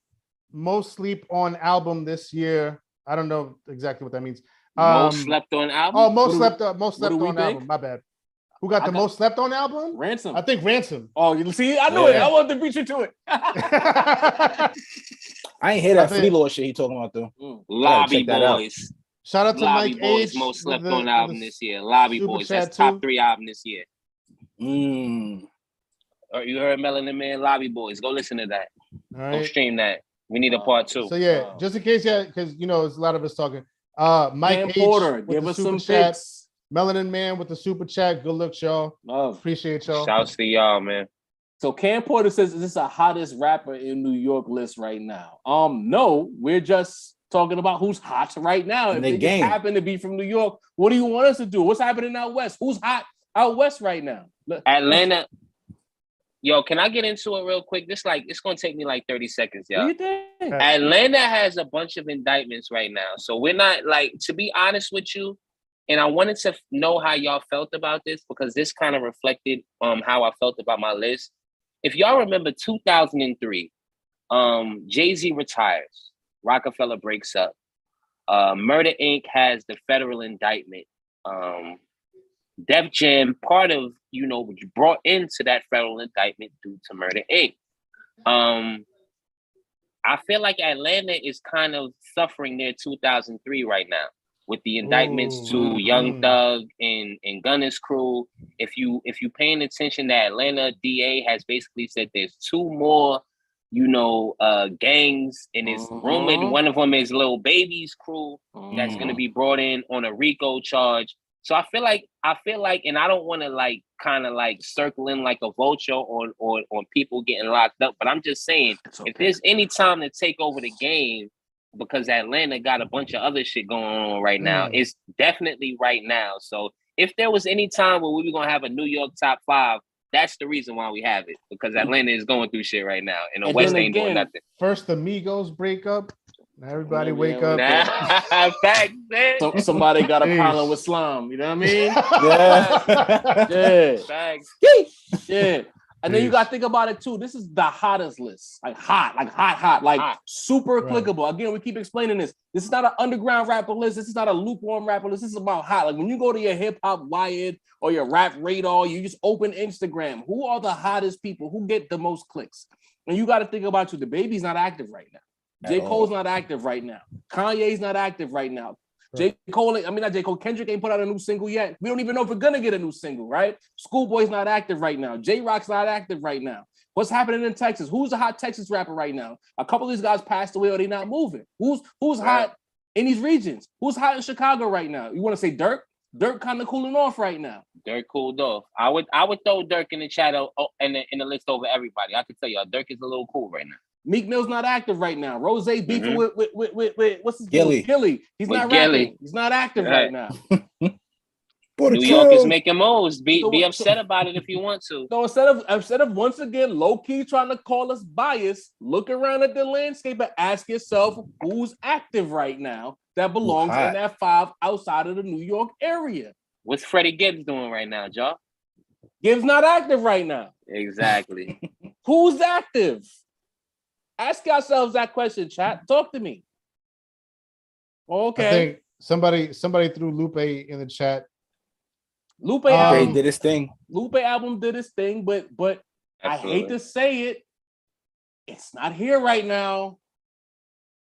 most sleep on album this year? I don't know exactly what that means.
Most slept on album?
Oh, most slept on album. My bad. Who got the most slept on album?
Ransom.
I think Ransom.
Oh, you see, I knew it. I wanted to beat you to it.
I ain't hear that Free Lord shit he talking about though.
Lobby Boys.
Shout out to
Lobby
Mike
Boys
H.
most slept on album this year. Lobby Boys, that's top 3 album this year. You heard Melanin Man, Lobby Boys. Go listen to that.
All right.
Go stream that. We need a part 2.
So yeah, just in case, because there's a lot of us talking. Mike
Cam
H.
Porter,
with
give
the
us
super
some
chat.
picks.
Melanin Man with the super chat. Good looks, y'all. Appreciate y'all.
Shouts to y'all, man.
So Cam Porter says, is this a hottest rapper in New York list right now? No, we're just talking about who's hot right now. If they just happen to be from New York, what do you want us to do? What's happening out west? Who's hot out west right now?
Atlanta. Yo, can I get into it real quick? It's gonna take me like 30 seconds, y'all.
What do you think?
Atlanta has a bunch of indictments right now. So we're not to be honest with you, and I wanted to know how y'all felt about this because this kind of reflected how I felt about my list. If y'all remember 2003, Jay-Z retires. Rockefeller breaks up. Murder Inc. has the federal indictment. Def Jam, part of, brought into that federal indictment due to Murder Inc. I feel like Atlanta is kind of suffering their 2003 right now with the indictments to Young Thug and Gunna's crew. If you paying attention, the Atlanta DA has basically said there's 2 more, gangs, and it's rumored one of them is Lil Baby's crew that's going to be brought in on a RICO charge. So I feel like, and I don't want to kind of circle in like a vulture on people getting locked up, but I'm just saying, if there's any time to take over the game, because Atlanta got a bunch of other shit going on right now, it's definitely right now. So if there was any time where we were going to have a New York top 5, that's the reason why we have it, because Atlanta is going through shit right now, and the West ain't doing nothing.
First the Migos break up. Everybody wake up.
Facts, man.
Somebody got a problem with Slum. You know what I mean? Yeah.
Facts.
Yeah. And then you got to think about it too. This is the hottest list. Hot. Super clickable. Again, we keep explaining this. This is not an underground rapper list. This is not a lukewarm rapper list. This is about hot. Like when you go to your Hip Hop Wired or your Rap Radar, you just open Instagram. Who are the hottest people? Who get the most clicks? And you got to think about the Baby's not active right now. J. Cole's not active right now. Kanye's not active right now. J. Cole, not J. Cole. Kendrick ain't put out a new single yet. We don't even know if we're gonna get a new single, right? Schoolboy's not active right now. J-Rock's not active right now. What's happening in Texas? Who's a hot Texas rapper right now? A couple of these guys passed away or they not moving. Who's hot in these regions? Who's hot in Chicago right now? You want to say Dirk? Dirk kind of cooling off right now.
Dirk cooled off. I would throw Dirk in the chat in the list over everybody. I can tell you, Dirk is a little cool right now.
Meek Mill's not active right now. Rose beefing with what's his
Gilly.
name? Gilly. He's not rapping. He's not active right now.
New York is making moves. Be upset about it if you want to.
So instead of once again low key trying to call us biased, look around at the landscape and ask yourself who's active right now that belongs in that 5 outside of the New York area.
What's Freddie Gibbs doing right now, Joe?
Gibbs not active right now.
Exactly.
Who's active? Ask yourselves that question, chat. Talk to me. Okay.
I think somebody threw Lupe in the chat.
Lupe album
did his thing.
Lupe album did his thing, but I hate to say it, it's not here right now.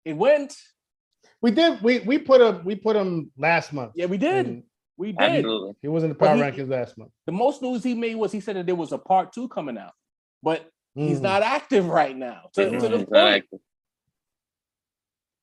It went.
We did. We put him last month.
Yeah, we did. We did.
Absolutely.
He was in the power rankings last month.
The most news he made was he said that there was a part 2 coming out, but he's not active right now. To the point.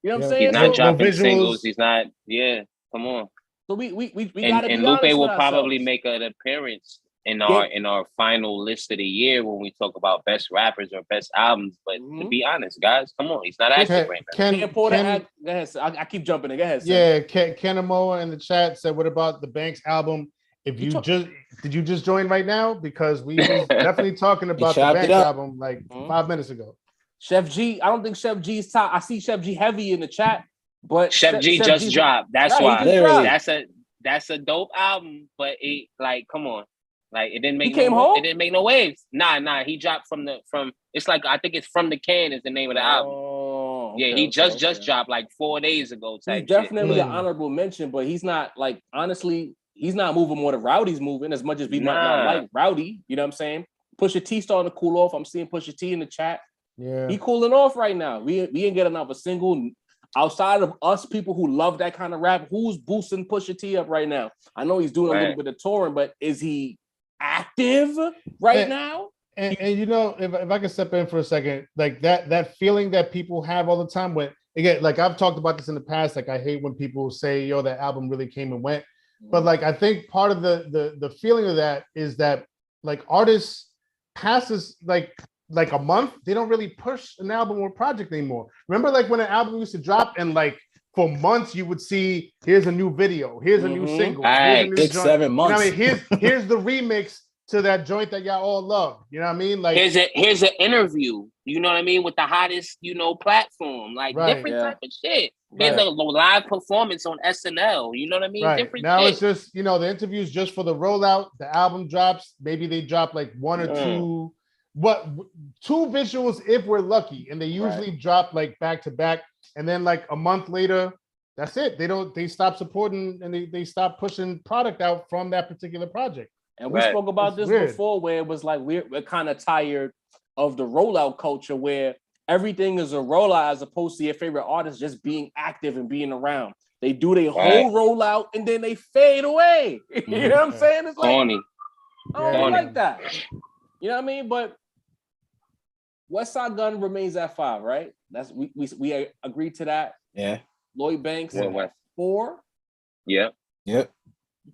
You know what I'm saying?
He's not dropping singles. He's not. Yeah, come on.
So we gotta be
and Lupe will probably
ourselves.
make an appearance in our final list of the year when we talk about best rappers or best albums. But to be honest, guys, come on, he's not active right now.
Go ahead, I keep jumping in. Go ahead.
Yeah, Ken Amoa in the chat said, "What about the Banks album? If you did you just join right now? Because we was definitely talking about the Banks album like 5 minutes ago."
Chef G, I don't think Chef G is top. I see Chef G heavy in the chat, but
Chef G just dropped. That's why. That's a dope album, but it come on. Like it didn't make it didn't make no waves. Nah. He dropped from it's like I think it's From the Can is the name of the album.
Okay,
yeah, he just dropped like 4 days ago.
He's definitely an honorable mention, but he's not honestly, he's not moving more than Rowdy's moving as much as we might not like Rowdy. You know what I'm saying? Pusha T starting to cool off. I'm seeing Pusha T in the chat.
Yeah,
he cooling off right now. We ain't getting off a single. Outside of us, people who love that kind of rap, who's boosting Pusha T up right now? I know he's doing a little bit of touring, but is he active right now?
And if I can step in for a second, like that feeling that people have all the time when again, like I've talked about this in the past, like I hate when people say, "Yo, that album really came and went," but like I think part of the feeling of that is that like artists passes like a month, they don't really push an album or project anymore. Remember, like when an album used to drop and like for months you would see, here's a new video, here's a new single, here's a new
6-7 months.
You know what I mean? Here's the remix to that joint that y'all all love. You know what I mean? Like
here's an interview. You know what I mean? With the hottest platform, like different type of shit. There's a live performance on SNL. You know what I mean?
Right.
Different.
Now
shit.
it's just the interviews just for the rollout. The album drops. Maybe they drop like one or two what 2 visuals if we're lucky, and they usually drop like back to back, and then like a month later, that's it. They stop supporting and they stop pushing product out from that particular project.
And we spoke about this before, where it was like we're kind of tired of the rollout culture where everything is a rollout as opposed to your favorite artist just being active and being around. They do their whole rollout and then they fade away. You know what I'm saying? It's like
corny.
I don't like that. You know what I mean? But West Side Gun remains at 5, right? That's we agreed to that.
Yeah.
Lloyd Banks at 4.
Yep.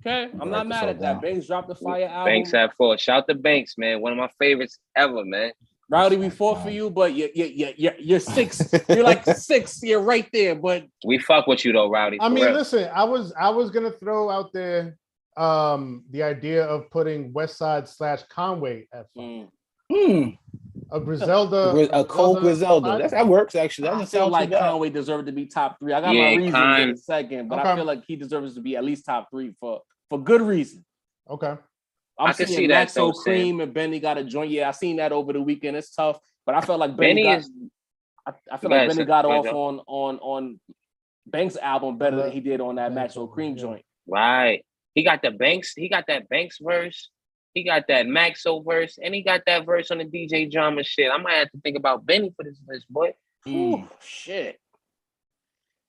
Okay, I'm not mad at that. Banks dropped the fire album.
Banks at 4. Shout to Banks, man. One of my favorites ever, man.
Rowdy, we fought for you, but you're 6. You're like 6. You're right there, but
we fuck with you though, Rowdy.
I mean, listen, I was gonna throw out there the idea of putting West Side / Conway at 5. A Griselda,
a cold Griselda. That works actually.
I feel like Conway deserved to be top 3. I got my reasons in a second, but I feel like he deserves to be at least top 3 for good reason.
Okay.
I can see that. So Cream and Benny got a joint. Yeah, I seen that over the weekend. It's tough, but I felt like Benny got off on Banks' album better than he did on that Maxwell Cream joint.
Right. He got the Banks. He got that Banks verse. He got that Maxo verse, and he got that verse on the DJ Drama shit. I might have to think about Benny for this list, boy.
Ooh, shit.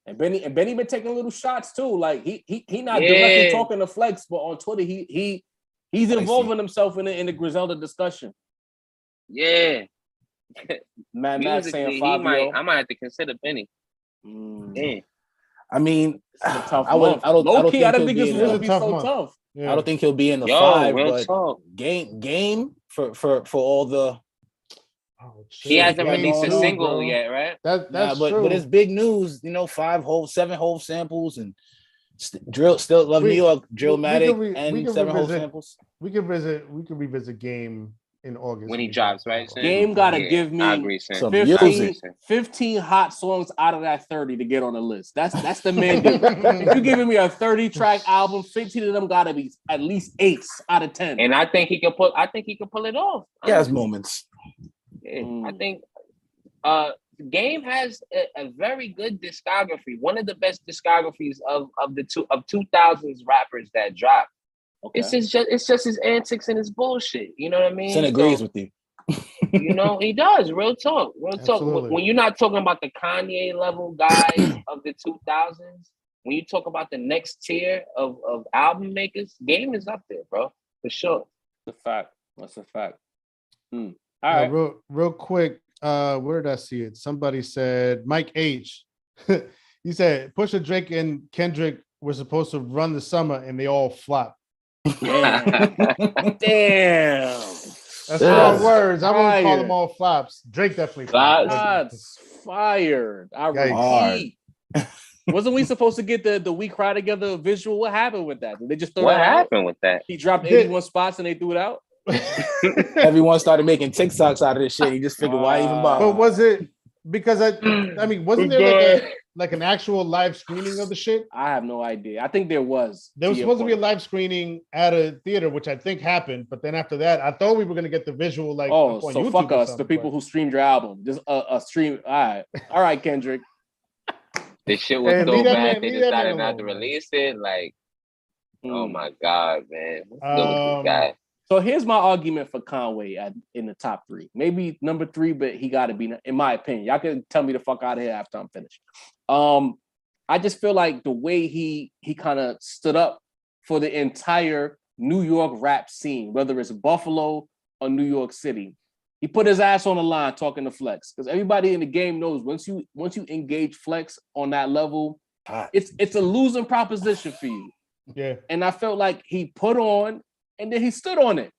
And Benny been taking little shots too. Like he not directly talking to Flex, but on Twitter he's involving himself in the Griselda discussion.
Yeah.
Matt saying 5.
I might have to consider Benny.
Yeah.
I mean,
I don't think this was gonna be so tough.
Yeah. I don't think he'll be in the 5, but game for all the.
He hasn't released a single yet, right?
That's true.
But it's big news. 7 whole samples and drill. Still love New York. Drillmatic and 7 whole samples.
We could revisit Game in August
when he drops, right?
Game gotta give me
some
15 hot songs out of that 30 to get on the list. That's the mandate. If you're giving me a 30-track album, 15 of them gotta be at least 8 out of 10.
And I think he can pull it off.
He has moments.
I think Game has a very good discography. One of the best discographies of 2000s rappers that dropped. Okay. It's just his antics and his bullshit. You know what I mean?
Sin agrees with you.
He does. Real talk. When you're not talking about the Kanye level guys of the 2000s, when you talk about the next tier of album makers, Game is up there, bro, for sure.
That's a fact. All right.
Real quick. Where did I see it? Somebody said Mike H. He said Pusha, Drake, and Kendrick were supposed to run the summer, and they all flopped.
Damn.
That's strong words. I won't call them all flops. Drake definitely flopped.
That's fired. I repeat. Wasn't we supposed to get the We Cry Together visual? What happened with that? Did they just throw
What happened with that?
He dropped 81 spots and they threw it out?
Everyone started making TikToks out of this shit. He just figured, why even bother?
But was it because I mean, wasn't there like an actual live screening of the shit?
I have no idea. I think there was.
There was supposed to be a live screening at a theater, which I think happened. But then after that, I thought we were gonna get the visual like.
Oh, so YouTube fuck us, the people who streamed your album. Just a stream. All right, Kendrick.
This shit was so bad. They decided not to release it. Like, oh my god, man. What's good with this guy?
So here's my argument for Conway in the top 3. Maybe number 3, but he got to be, in my opinion. Y'all can tell me the fuck out of here after I'm finished. I just feel like the way he kind of stood up for the entire New York rap scene, whether it's Buffalo or New York City, he put his ass on the line talking to Flex, because everybody in the game knows once you engage Flex on that level, it's a losing proposition for you.
Yeah, and
I felt like he put on. And then he stood on it.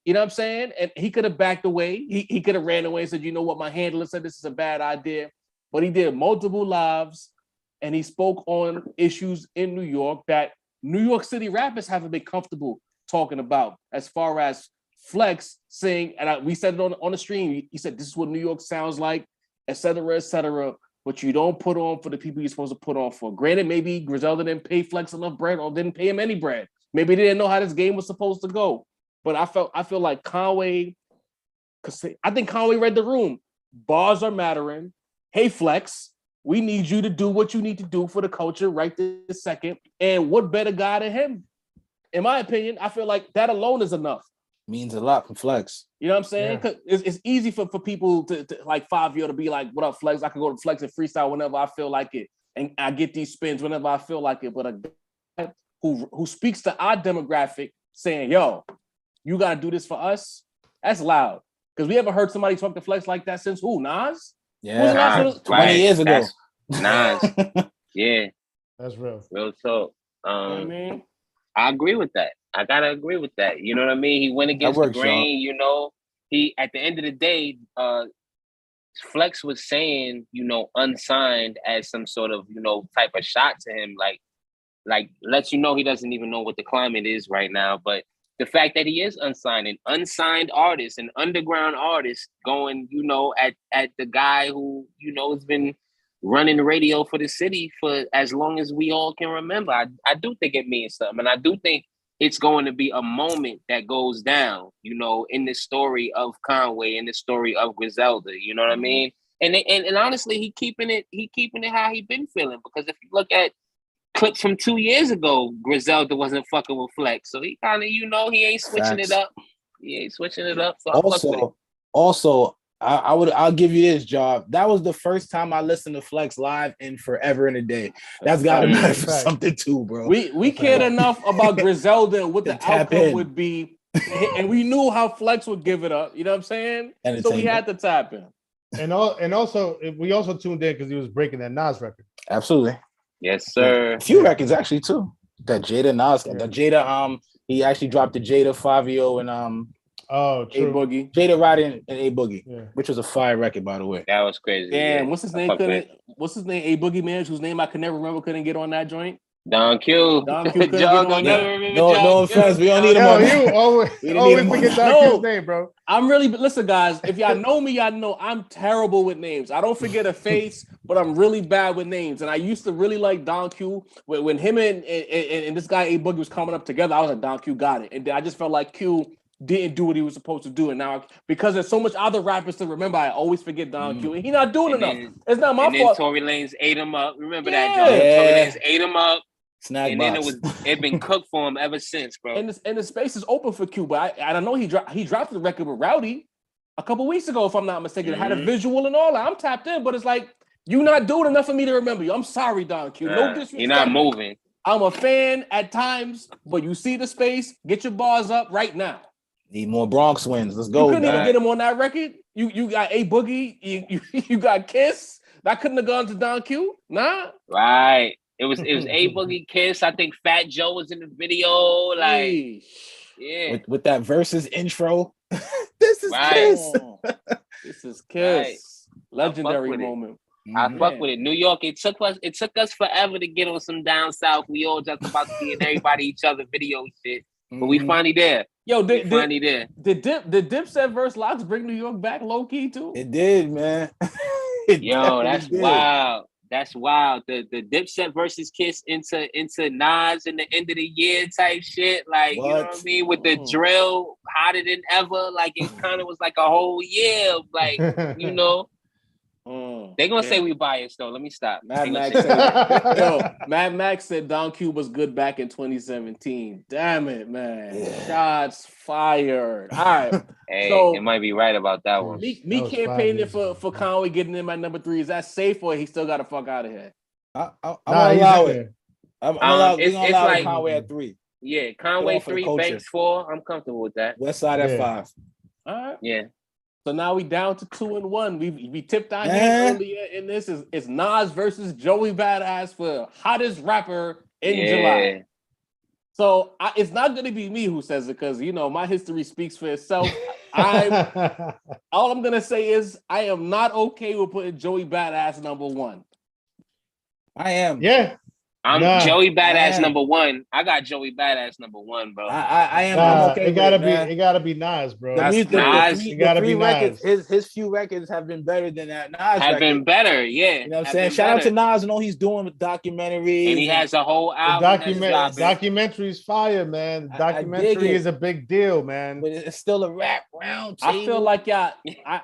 You know what I'm saying? And he could have backed away. He could have ran away and said, you know what, my handler said this is a bad idea. But he did multiple lives, and he spoke on issues in New York that New York City rappers haven't been comfortable talking about, as far as Flex saying, and we said it on the stream, he said, this is what New York sounds like, et cetera, but you don't put on for the people you're supposed to put on for. Granted, maybe Griselda didn't pay Flex enough bread or didn't pay him any bread. Maybe they didn't know how this game was supposed to go. But I feel like Conway because I think Conway read the room. Bars are mattering. Hey, Flex, we need you to do what you need to do for the culture right this second. And what better guy than him? In my opinion, I feel like that alone is enough.
Means a lot for Flex.
You know what I'm saying? Because it's easy for people to like Fabio to be like, what up, Flex? I can go to Flex and freestyle whenever I feel like it. And I get these spins whenever I feel like it. But a guy who speaks to our demographic saying, yo, you got to do this for us, that's loud. Because we haven't heard somebody talk to Flex like that since who? Nas?
Yeah, Nas, 20 years ago.
Nas. Yeah.
That's real.
Real talk.
You know what I mean?
I agree with that. I gotta agree with that. You know what I mean? He went against the grain, you know. He at the end of the day, Flex was saying, you know, unsigned as some sort of, you know, type of shot to him, like lets you know he doesn't even know what the climate is right now. But the fact that he is unsigned, an unsigned artist, an underground artist, going, you know, at the guy who, you know, has been running the radio for the city for as long as we all can remember. I do think it means something. And I do think it's going to be a moment that goes down, you know, in the story of Conway, in the story of Griselda, you know what I mean? And honestly, he keeping it how he been feeling. Because if you look at clips from 2 years ago, Griselda wasn't fucking with Flex. So he kind of, you know, he ain't switching it up. He ain't switching it up. So
also, I'll give you this, job. That was the first time I listened to Flex live in forever and a day. That's gotta matter for something too, bro.
We cared enough about Griselda and what the outcome would be, and we knew how Flex would give it up. You know what I'm saying? So we had to tap in.
And also we also tuned in because he was breaking that Nas record.
Absolutely.
Yes, sir.
A few records actually too. That Jada Nas, the Jada he actually dropped the Jada Fabio and
true.
A Boogie,
Jada Roddy and A Boogie, which was a fire record, by the way.
That was crazy.
Damn, what's his name? What's his name? A Boogie man, whose name I could never remember, couldn't get on that joint.
Don Q.
Don Q.
No offense, we don't need him on.
You always forget Don Q's name, bro.
I'm really, listen, guys. If y'all know me, y'all know I'm terrible with names. I don't forget a face, but I'm really bad with names. And I used to really like Don Q. When him and this guy A Boogie was coming up together, I was like, Don Q got it, and then I just felt like Q didn't do what he was supposed to do. And now, because there's so much other rappers to remember, I always forget Don Q. And he's not doing enough. It's not my fault.
Tory Lanez ate him up. Remember that, John? Tory Lanez ate him up.
Snack
and
box.
then it been cooked for him ever since, bro.
And the space is open for Q. But I don't know. He dropped the record with Rowdy a couple weeks ago, if I'm not mistaken. It had a visual and all that. I'm tapped in, but it's like, you not doing enough for me to remember you. I'm sorry, Don Q. No disrespect.
You're not moving.
I'm a fan at times, but you see the space. Get your bars up right now.
Need more Bronx wins. Let's go.
You couldn't even get him on that record. You got A Boogie. You got Kiss. That couldn't have gone to Don Q. Nah.
Right. It was A Boogie, Kiss. I think Fat Joe was in the video. Like, yeah.
With that versus intro. This is Kiss.
This is Kiss. Right. Legendary moment.
I fuck with it. New York, it took us forever to get on some down south. We all just about to be in everybody each other video shit. But we finally there.
Yo, did Dipset versus Locks bring New York back low key too?
It did, man.
Yo, that's wild. That's wild. The Dipset versus Kiss into Nas in the end of the year type shit. Like, you know what I mean? With the drill hotter than ever. Like, it kind of was like a whole year of like, you know. They're gonna say we biased though. Let me stop.
Mad Max said Don Q was good back in 2017. Damn it, man. Yeah. Shots fired. All right.
Hey, so, it might be right about that one.
Me campaigning for Conway getting him at number 3. Is that safe or he still got to fuck out of here?
I'm allow it. I'm allow like Conway at 3.
Yeah, Conway 3, Banks 4. I'm comfortable with that.
West Side at 5.
All right.
Yeah.
So now we down to 2 and 1. We tipped our hand earlier in this. It's Nas versus Joey Badass for hottest rapper in July. So it's not going to be me who says it because, you know, my history speaks for itself. All I'm going to say is I am not okay with putting Joey Badass number 1.
I am.
Yeah.
Joey Badass number one. I got Joey Badass number one, bro.
I am. I'm okay.
It gotta be Nas, bro.
The three records. His few records have been better than that. Nas
have been better. Yeah,
you know what I'm saying. Shout out to Nas and all he's doing with documentaries.
And he has a whole album.
Documentary's fire, man. Documentary is a big deal, man.
But it's still a rap round table.
I feel like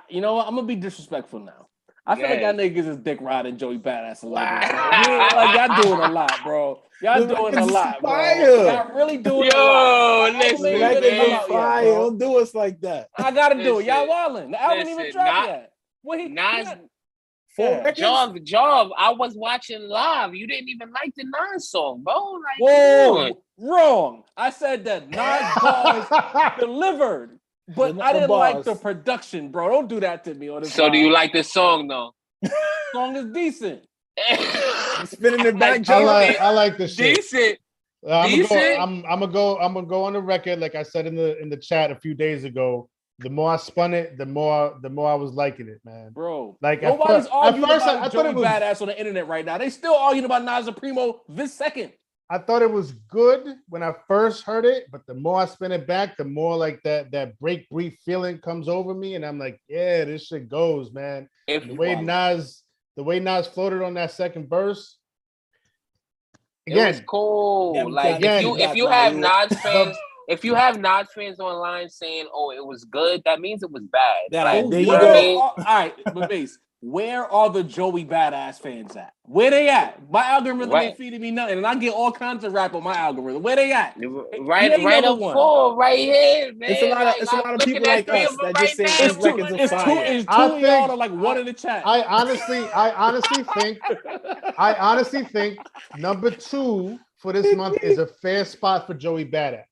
you know what? I'm gonna be disrespectful now. I feel like y'all niggas is dick riding Joey Badass a lot. Like y'all doing a lot, bro. Y'all doing a lot, bro. Y'all really doing a lot.
Listen, fire. Don't do us like that.
I gotta do it. Y'all wildin'. The album even dropped yet.
Job, I was watching live. You didn't even like the Nas song, bro. Like,
whoa, wrong. I said that Nas bars delivered. But I didn't like the production, bro. Don't do that to me.
So do you like the song, though?
Song is decent.
Spinning it back,
I like the shit.
Decent.
I'm gonna go on the record, like I said in the chat a few days ago. The more I spun it, the more I was liking it, man.
Bro,
like
nobody's arguing about Joey Badass on the internet right now. They still arguing about Nas and Primo this second.
I thought it was good when I first heard it, but the more I spin it back, the more like that break brief feeling comes over me, and I'm like, yeah, this shit goes, man. The way Nas floated on that second verse, again,
it was cool. Like if you have Nas fans, if you have Nas fans online saying, "Oh, it was good," that means it was bad.
All right, but base. Where are the Joey Badass fans at? Where they at? My algorithm ain't feeding me nothing, and I get all kinds of rap on my algorithm. Where they at?
Right up full, right here, man.
It's a lot of people like us that just say these records are fire.
It's two of y'all are like one in the chat.
I honestly think number 2 for this month is a fair spot for Joey Badass.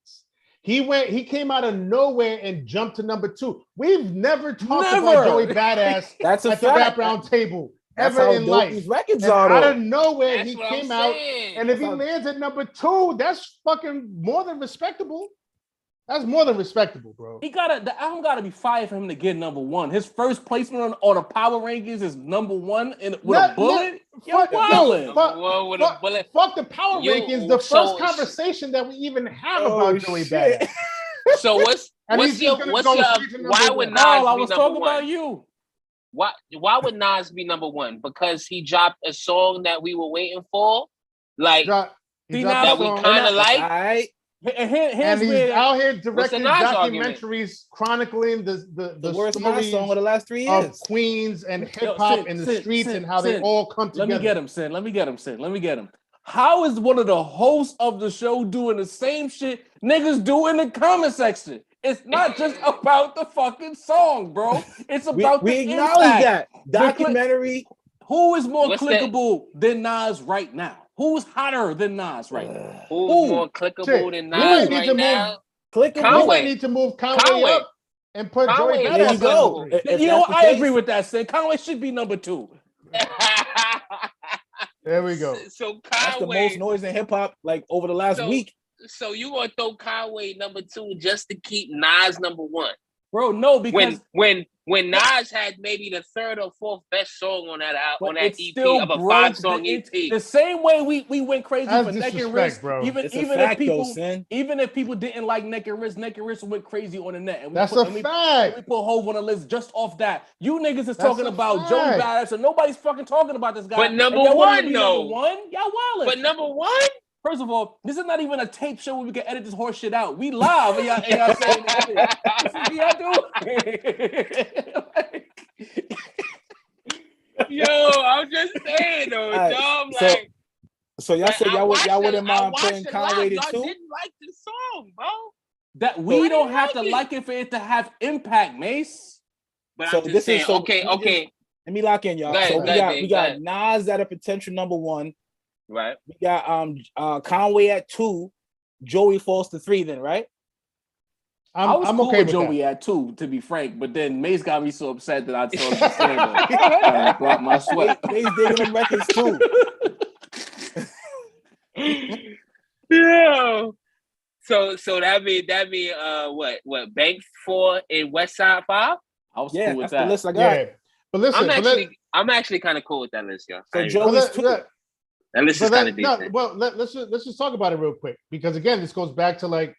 He came out of nowhere and jumped to number 2. We've never talked about Joey Badass at the Rap Round Table ever in life.
These records
are out of nowhere, he came out, and if he lands at number 2, that's fucking more than respectable. That's more than respectable, bro.
The album gotta be fire for him to get number 1. His first placement on a power rankings is number 1 with a bullet.
Fuck the power rankings. The first conversation that we even have about Joey Badass.
So what's your why would Nas
I was
be
talking
number 1?
about you.
Why would Nas be number 1? Because he dropped a song that we were waiting for, like that we kind of like.
All right. And he's out here directing documentaries chronicling the
worst
stories
song of the last 3 years
of Queens and hip hop in the streets and how they all come together.
Let me get him. How is one of the hosts of the show doing the same shit niggas do in the comment section? It's not just about the fucking song, bro. It's about
we acknowledge that documentary.
Who is more clickable than Nas right now? Who's hotter than Nas right now?
Who's more clickable than Nas right now?
We might need to move Conway up and put Joey Badass.
There you go.
You know what? I agree with that, Sid. Conway should be number 2.
There we go.
So Conway,
that's the most noise in hip hop like over the last week.
So you gonna throw Conway number 2 just to keep Nas number 1?
Bro, no, because
when Nas had maybe the 3rd or 4th best song on that EP of a 5-song EP.
The same way we went crazy for Neck and Wrist, bro. Even if people didn't like Neck and Wrist went crazy on the net. And
that's a fact.
We put Hov on the list just off that. You niggas is talking about Joey Badass, and nobody's fucking talking about this guy.
But number 1, though.
Number 1? Y'all wildin'.
But number 1?
First of all, this is not even a tape show where we can edit this horse shit out. We live and y'all saying this shit. This is y'all do.
Yo, I'm just saying though, dog. Like,
so y'all said y'all wouldn't mind putting Conway to 2?
Y'all didn't like the song, bro.
That we don't have to like it for it to have impact, Mace.
But so I'm just saying, okay.
Let me lock in, y'all. We got Nas at a potential number 1.
Right.
We got Conway at 2, Joey falls to 3 then, right?
I'm okay with Joey at 2, to be frank, but then Mace got me so upset that I told him to stand up. I brought my sweat.
Mace digging them records too.
Yeah. So that mean what Banks 4 and West Side 5?
I was cool with that.
The list I got.
But listen,
I'm actually kind of cool with that list, y'all.
So Joey's 2.
That list is kind of decent.
Well, let's just talk about it real quick, because again, this goes back to like,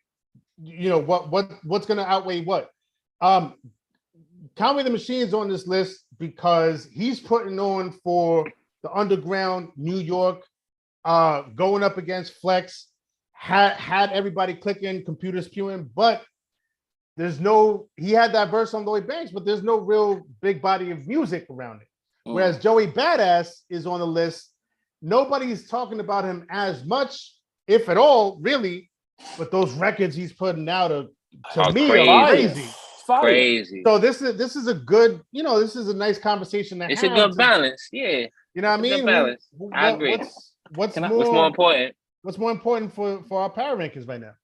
you know, what's going to outweigh what. Conway the Machine's on this list because he's putting on for the underground New York, going up against Flex, had everybody clicking, computers spewing, but he had that verse on Lloyd Banks, but there's no real big body of music around it. Whereas Joey Badass is on the list. Nobody's talking about him as much, if at all, really, but those records he's putting out to me are crazy.
Crazy.
So this is a good, you know, this is a nice conversation to have.
It's a good balance, yeah.
You know what I mean?
Balance. I agree.
What's
more important?
What's more important for our power rankings right now?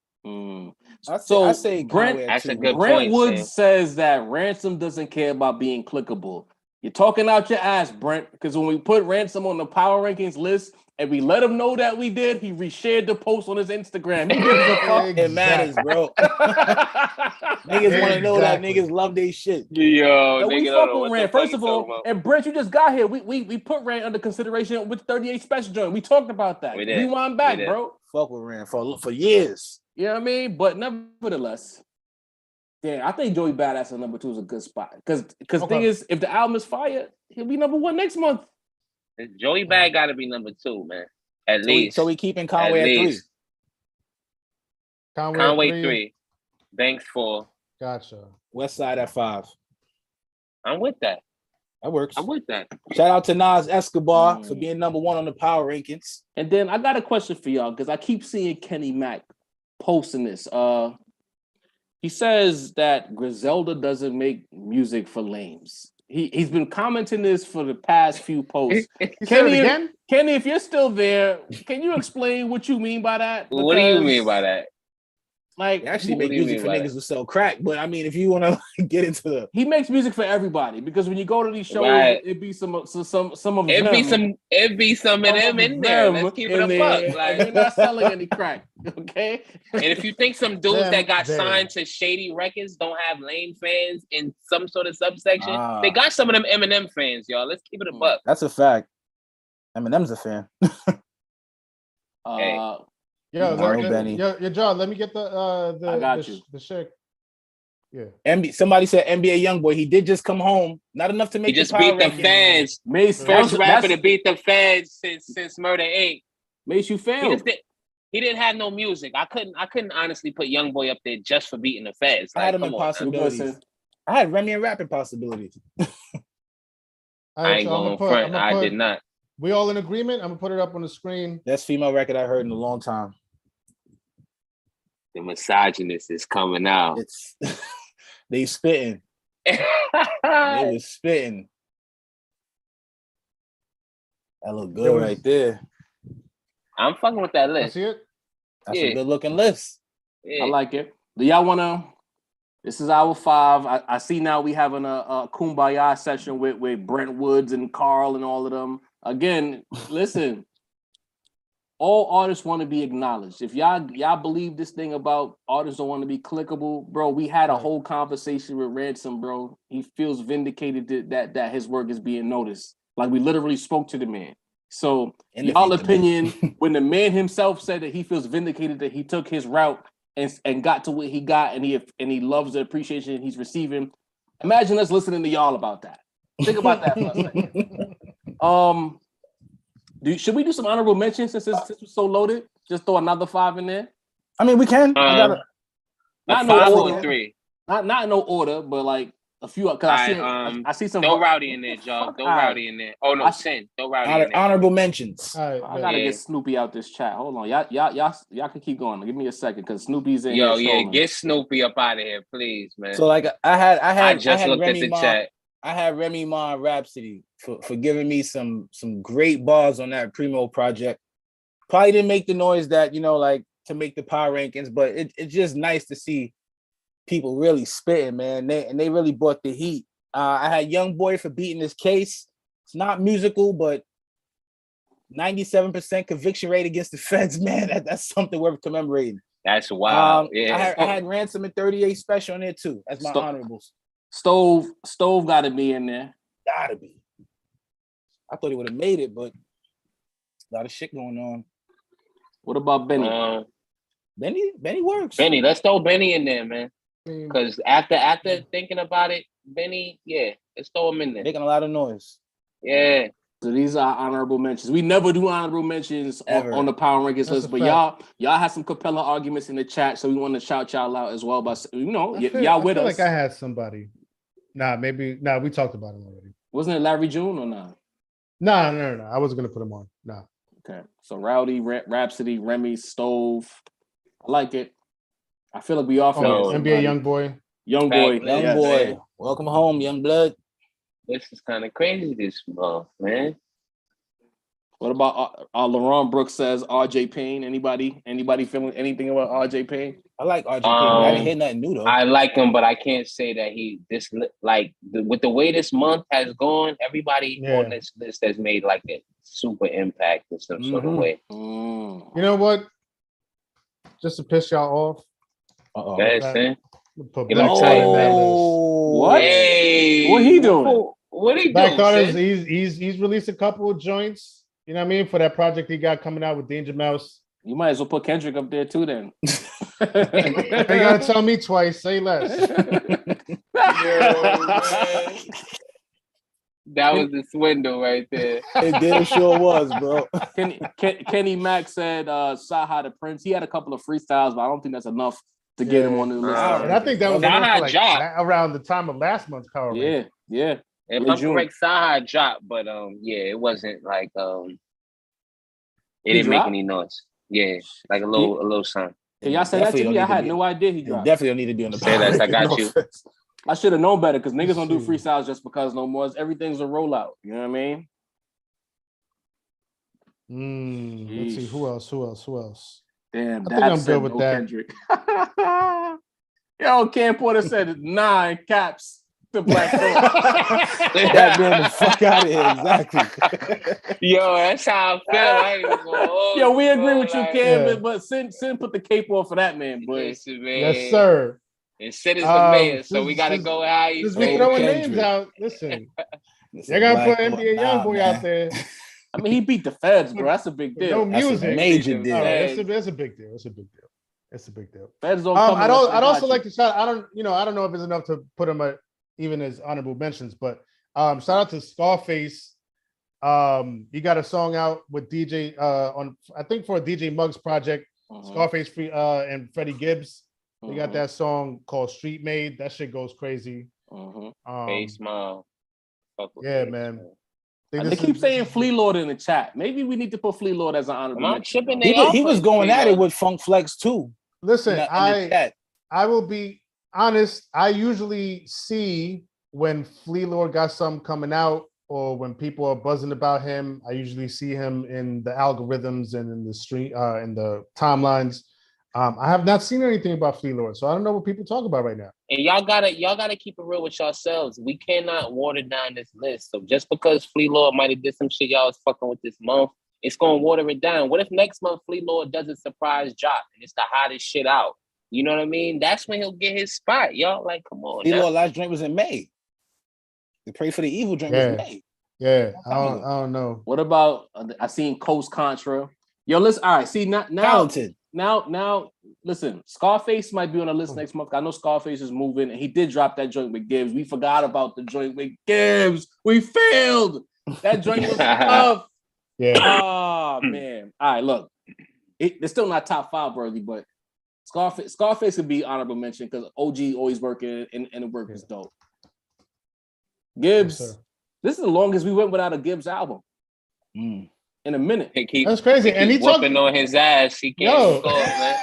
I say
Brent.
That's a good
Brent
point.
Woods says that Ransom doesn't care about being clickable. You're talking out your ass, Brent, because when we put Ransom on the power rankings list and we let him know that we did, he reshared the post on his Instagram. He gives a fuck.
It matters, bro. Niggas want to know that niggas love their shit.
Yo,
we fuck with Rand. First of all, and Brent, you just got here. We put Rand under consideration with 38 special joint. We talked about that. Rewind back, bro.
Fuck with Rand for years.
You know what I mean? But nevertheless, yeah, I think Joey Badass at number 2 is a good spot. Because the thing is, if the album is fire, he'll be number 1 next month.
Joey Bad got to be number 2, man. At least.
So we keeping Conway at 3.
Conway 3. Banks 4.
Gotcha.
West Side at 5.
I'm with that.
That works.
I'm with that.
Shout out to Nas Escobar for being number 1 on the power rankings.
And then I got a question for y'all, because I keep seeing Kenny Mac posting this. He says that Griselda doesn't make music for lames. He's been commenting this for the past few posts. Kenny, if you're still there, can you explain what you mean by that?
Because, what do you mean by that?
Like,
they actually make music for niggas who sell crack, but I mean, if you want to get into the,
he makes music for everybody, because when you go to these shows, it'd be some of them.
It'd be some of them in there. Let's keep it a buck. Like,
we're not selling any crack, okay?
And if you think some dudes that got signed to shady records don't have lame fans in some sort of subsection, they got some of them Eminem fans, y'all. Let's keep it a buck.
That's a fact. Eminem's a fan.
Hey.
Yo, John, let me get the shake. Yeah.
Somebody said NBA YoungBoy. He did just come home. Not enough to make.
He just beat the fans. First rapper to beat the fans since Murder Inc.
Mace, you failed.
He didn't have no music. I couldn't honestly put YoungBoy up there just for beating the feds.
I had him in possibilities. I had Remy and rapping possibilities.
I ain't going front. I did not.
We all in agreement? I'm gonna put it up on the screen.
Best female record I heard in a long time.
The misogynist is coming out.
They spitting. They was spitting. That look good right there.
I'm fucking with that list.
I see it.
That's a good looking list.
Yeah. I like it. Do y'all wanna? This is our 5. I see now we having a Kumbaya session with Brent Woods and Carl and all of them. Again, listen. All artists want to be acknowledged. If y'all believe this thing about artists don't want to be clickable, bro, we had a whole conversation with Ransom, bro. He feels vindicated that his work is being noticed. Like, we literally spoke to the man. So, in y'all opinion, when the man himself said that he feels vindicated that he took his route and got to what he got, and he loves the appreciation he's receiving, imagine us listening to y'all about that. Think about that for a second. Should we do some honorable mentions since it's so loaded? Just throw another 5 in there.
I mean, we can.
Not in no order. 3.
Not in no order, but like a few. Cause I see some.
Throw Rowdy in there, Joe. Throw Rowdy in there. Oh no, Sin. Throw Rowdy in there.
Honorable mentions.
Right,
I gotta get Snoopy out this chat. Hold on, y'all can keep going. Give me a second, because Snoopy's in.
Yo, yeah, get Snoopy up out of here, please, man.
So like I
just looked
Remy
at the chat.
I had Remy Ma and Rhapsody for giving me some great bars on that Primo project. Probably didn't make the noise that, like, to make the power rankings, but it's just nice to see people really spitting, man. They really brought the heat. I had Young Boy for beating his case. It's not musical, but 97% conviction rate against the feds, man. That's something worth commemorating.
That's wild.
I had Ransom and 38 Special in there too. That's my honorables.
Stove got to be in there.
Gotta be. I thought he would have made it, but A lot of shit going on.
What about Benny?
Benny works.
Benny, let's throw Benny in there, man. Because after thinking about it, Benny, let's throw him in there.
Making a lot of noise.
Yeah.
So these are honorable mentions. We never do honorable mentions on the Power Rankings list, but y'all have some compelling arguments in the chat, so we want to shout y'all out as well. But y'all with us.
I feel like I had somebody. We talked about him already.
Wasn't it Larry June or not?
No. I wasn't gonna put him on. No.
Okay, so Rowdy, Rhapsody, Remy, Stove. I like it. I feel like we all
NBA Young Boy.
Young boy.
Welcome home, young blood.
This is kind of crazy this month, man.
What about LaRon Brooks says RJ Payne? Anybody feeling anything about RJ Payne?
I like RJ Payne. I didn't hear nothing new though.
I like him, but I can't say that with the way this month has gone, everybody on this list has made like a super impact in some sort of way.
You know what? Just to piss y'all off. Put Black Thought in that list.
What?
Hey,
what he doing?
What he
Black
doing?
Thought he's released a couple of joints. You know what I mean? For that project he got coming out with Danger Mouse.
You might as well put Kendrick up there too then.
You gotta tell me twice, say less.
That was the swindle right there.
It damn sure was, bro.
Kenny Mack said Saha the Prince. He had a couple of freestyles, but I don't think that's enough to get him on the list.
And I think that was around the time of last month's Power Ranking.
Yeah.
If I'm correct, Saha dropped, but it wasn't like it didn't make any noise. Yeah, like a little something.
Can y'all say that to me? I had no idea he dropped.
Definitely don't need to be on the
say that. I got you.
I should have known better because niggas don't do freestyles just because no more. Everything's a rollout. You know what I mean?
Let's see who else.
Damn,
I think I'm good with that.
Kendrick. Yo, Cam Porter said 9 caps to Black Thought.
That man the fuck out of here, exactly.
Yo, that's how I feel.
Yo, we agree with you, Cam, but Sin put the cape on for that man, boy.
Listen, man.
Yes, sir.
And Sid is the mayor, so we gotta go how you
just be throwing names out. Listen, you gotta put NBA Young Boy out there.
I mean, he beat the Feds, bro. That's a big deal.
No music,
that's a major deal.
That's a big deal. It's a big deal.
Feds don't come.
I'd also like to shout. I don't know if it's enough to put him even as honorable mentions, but shout out to Scarface. He got a song out with DJ on I think for a DJ Muggs project. Scarface and Freddie Gibbs. They got that song called Street Made. That shit goes crazy.
Face Smile.
Yeah, man.
They keep saying Flea Lord in the chat. Maybe we need to put Flea Lord as an honorable mention.
He was going at it with Funk Flex too.
Listen, I will be honest. I usually see when Flea Lord got something coming out or when people are buzzing about him. I usually see him in the algorithms and in the street, in the timelines. I have not seen anything about Flea Lord, so I don't know what people talk about right now.
And y'all gotta keep it real with yourselves. We cannot water down this list. So just because Flea Lord might have did some shit y'all was fucking with this month, it's gonna water it down. What if next month Flea Lord does a surprise drop and it's the hottest shit out? You know what I mean? That's when he'll get his spot, y'all. Like, come on.
Flea Lord last drink was in May. The Pray for the Evil drink was in May.
Yeah, I don't know.
What about I seen Coast Contra? Yo, listen. All right, see now.
Talented.
Now, listen, Scarface might be on the list next month. I know Scarface is moving, and he did drop that joint with Gibbs. We forgot about the joint with Gibbs. We failed. That joint was tough.
Yeah.
Oh, man. All right, look. It's still not top 5 worthy, but Scarface could be honorable mention because OG always working, and the work is dope. Gibbs, this is the longest we went without a Gibbs album. In a minute.
That's crazy. And he
whooping on his ass. He can't go, man.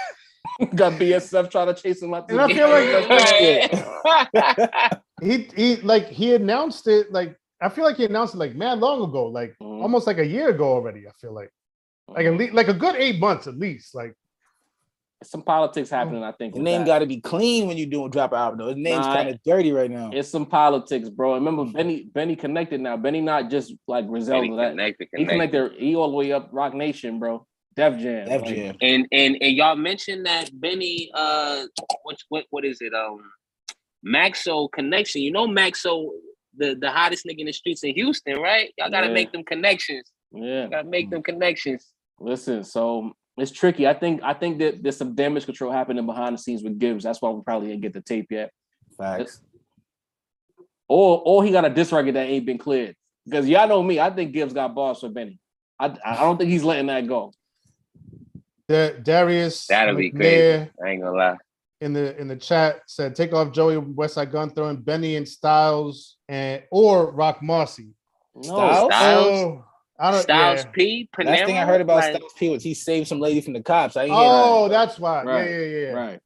Got BSF trying to chase him out.
And I feel like he announced it. Like I feel like he announced it like mad long ago, like almost like a year ago already. I feel like at least like a good 8 months at least. Like
some politics happening. I think
the name got to be clean when you drop an album. Though his name's kind of dirty right now.
It's some politics, bro. Remember Benny connected now. Benny not just like Griselda. He connected. He all the way up Rock Nation, bro. Def Jam.
And y'all mentioned that Benny. What is it? Maxo connection. You know Maxo, the hottest nigga in the streets in Houston, right? Y'all gotta make them connections.
Yeah,
gotta make them connections.
Listen, so it's tricky. I think that there's some damage control happening behind the scenes with Gibbs. That's why we probably didn't get the tape yet.
Facts.
Or he got a diss record that ain't been cleared. Because y'all know me, I think Gibbs got bars for Benny. I don't think he's letting that go.
Darius
That'll be
McNair
crazy. I ain't gonna lie.
in the chat said, take off Joey Westside Gun, throwing Benny and Styles or Rock Marcy.
No,
Styles?
I don't.
Styles
Yeah.
P. Panera,
Last thing I heard about
like,
Styles P was he saved some lady from the cops. I ain't hear
Oh, that's why.
Right.
Yeah.
Right.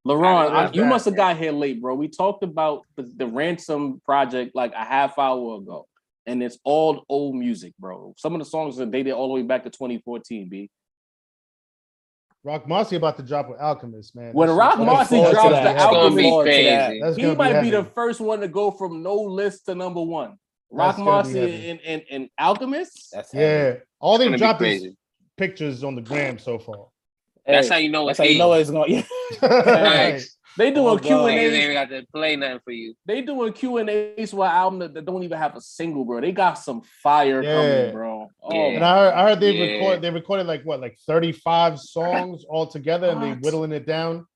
LaRon, you
that.
must have got here late, bro. We talked about the Ransom project like a half hour ago, and it's all old music, bro. Some of the songs are dated all the way back to 2014, B.
Rock Marcy about to drop with Alchemist, man.
When Rock Marcy
forward to
drops
that.
the
That's gonna be
Alchemist,
crazy.
That's
he
gonna
might be
heavy.
the first one to go from no list to number one.
That's
Rock
gonna be
Marcy
heavy.
and Alchemist.
That's heavy.
All they've
gonna be
dropped is
crazy.
pictures on the gram so far.
That's
Hey,
how you know
That's
it's
how you know it's going. Yeah.
Right.
they doing
Oh, God.
Q and
Niggas
A.
ain't got to play nothing for you.
They doing Q&As for an album that don't even have a single, bro. They got some fire coming, bro. Oh,
Yeah.
And I heard they
Yeah.
recorded like 35 songs all together and they whittling it down.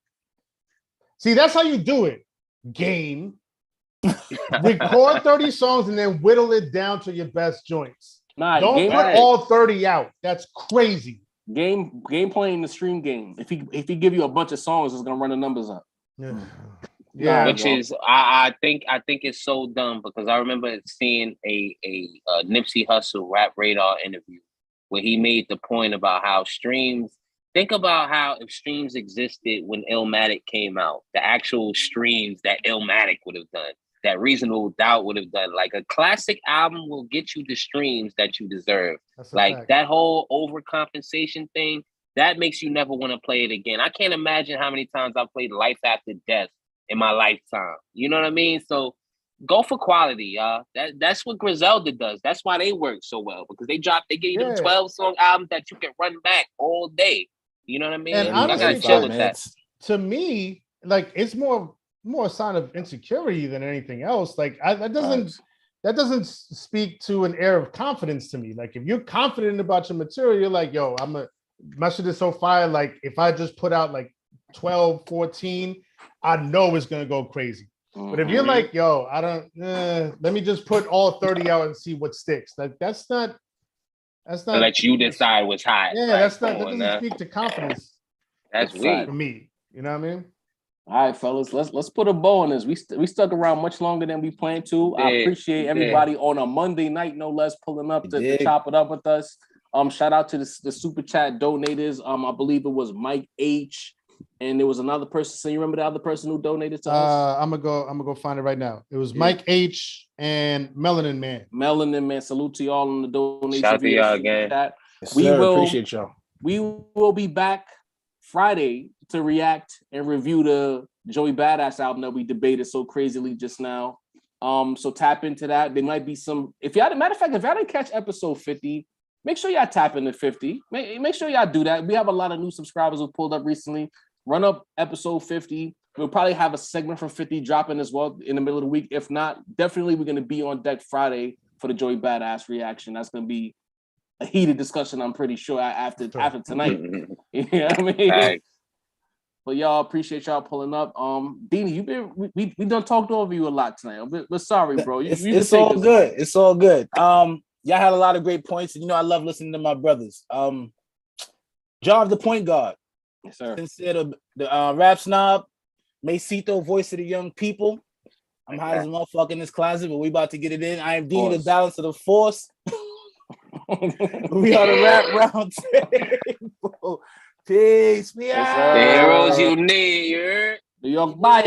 See, that's how you do it. Game. Record 30 songs and then whittle it down to your best joints.
nah,
Don't
game,
put all 30 out. That's crazy.
game playing the stream game. If he give you a bunch of songs, it's gonna run the numbers up.
Yeah.
Which is I think it's so dumb because I remember seeing a Nipsey Hussle Rap Radar interview where he made the point about how streams. Think about how if streams existed when Illmatic came out, the actual streams that Illmatic would have done, that Reasonable Doubt would have done. Like a classic album will get you the streams that you deserve. Like
fact.
that whole overcompensation thing, that makes you never want to play it again. I can't imagine how many times I've played Life After Death in my lifetime. You know what I mean? So go for quality, y'all. That's what Griselda does. That's why they work so well because they give you them 12-song albums that you can run back all day. You know what I mean?
And
I
honestly,
gotta chill with that.
To me, like it's more a sign of insecurity than anything else. Like that doesn't speak to an air of confidence to me. Like if you're confident about your material, you're like, yo, my shit is so fire. Like if I just put out like 12, 14, I know it's gonna go crazy. But if you're like, yo, I don't, let me just put all 30 out and see what sticks. Like that's not.
To let you decide what's hot.
Yeah,
like,
that doesn't speak to confidence.
That's weird
for me. You know what I mean?
All right, fellas, let's put a bow on this. We stuck around much longer than we planned to. I appreciate everybody on a Monday night, no less, pulling up to chop it up with us. Shout out to the super chat donators. I believe it was Mike H. And there was another person. So you remember the other person who donated to us?
I'm gonna go find it right now. It was Mike H and Melanin Man.
Melanin Man, salute to y'all on the donation.
Shout out to y'all again.
Chat.
Yes, we will appreciate y'all. We
will be back Friday to react and review the Joey Badass album that we debated so crazily just now. So tap into that. There might be some. Matter of fact, if y'all didn't catch episode 50, make sure y'all tap into 50. Make sure y'all do that. We have a lot of new subscribers who pulled up recently. Run up episode 50. We'll probably have a segment from 50 dropping as well in the middle of the week. If not, definitely we're going to be on deck Friday for the Joey Badass reaction. That's going to be a heated discussion, I'm pretty sure, after tonight. You know what I mean?
Right.
But y'all, appreciate y'all pulling up. Deanie, we done talked over you a lot tonight. We're sorry, bro.
It's all good. It's all good. Y'all had a lot of great points. And, I love listening to my brothers. Job the point guard.
Yes, sir.
Consider the rap snob, Macito, voice of the young people. I'm hot as a motherfucker in this closet, but we about to get it in. I am Deanie, the balance of the force. We are the rap round table. Peace.
The heroes you need.
New York, bye.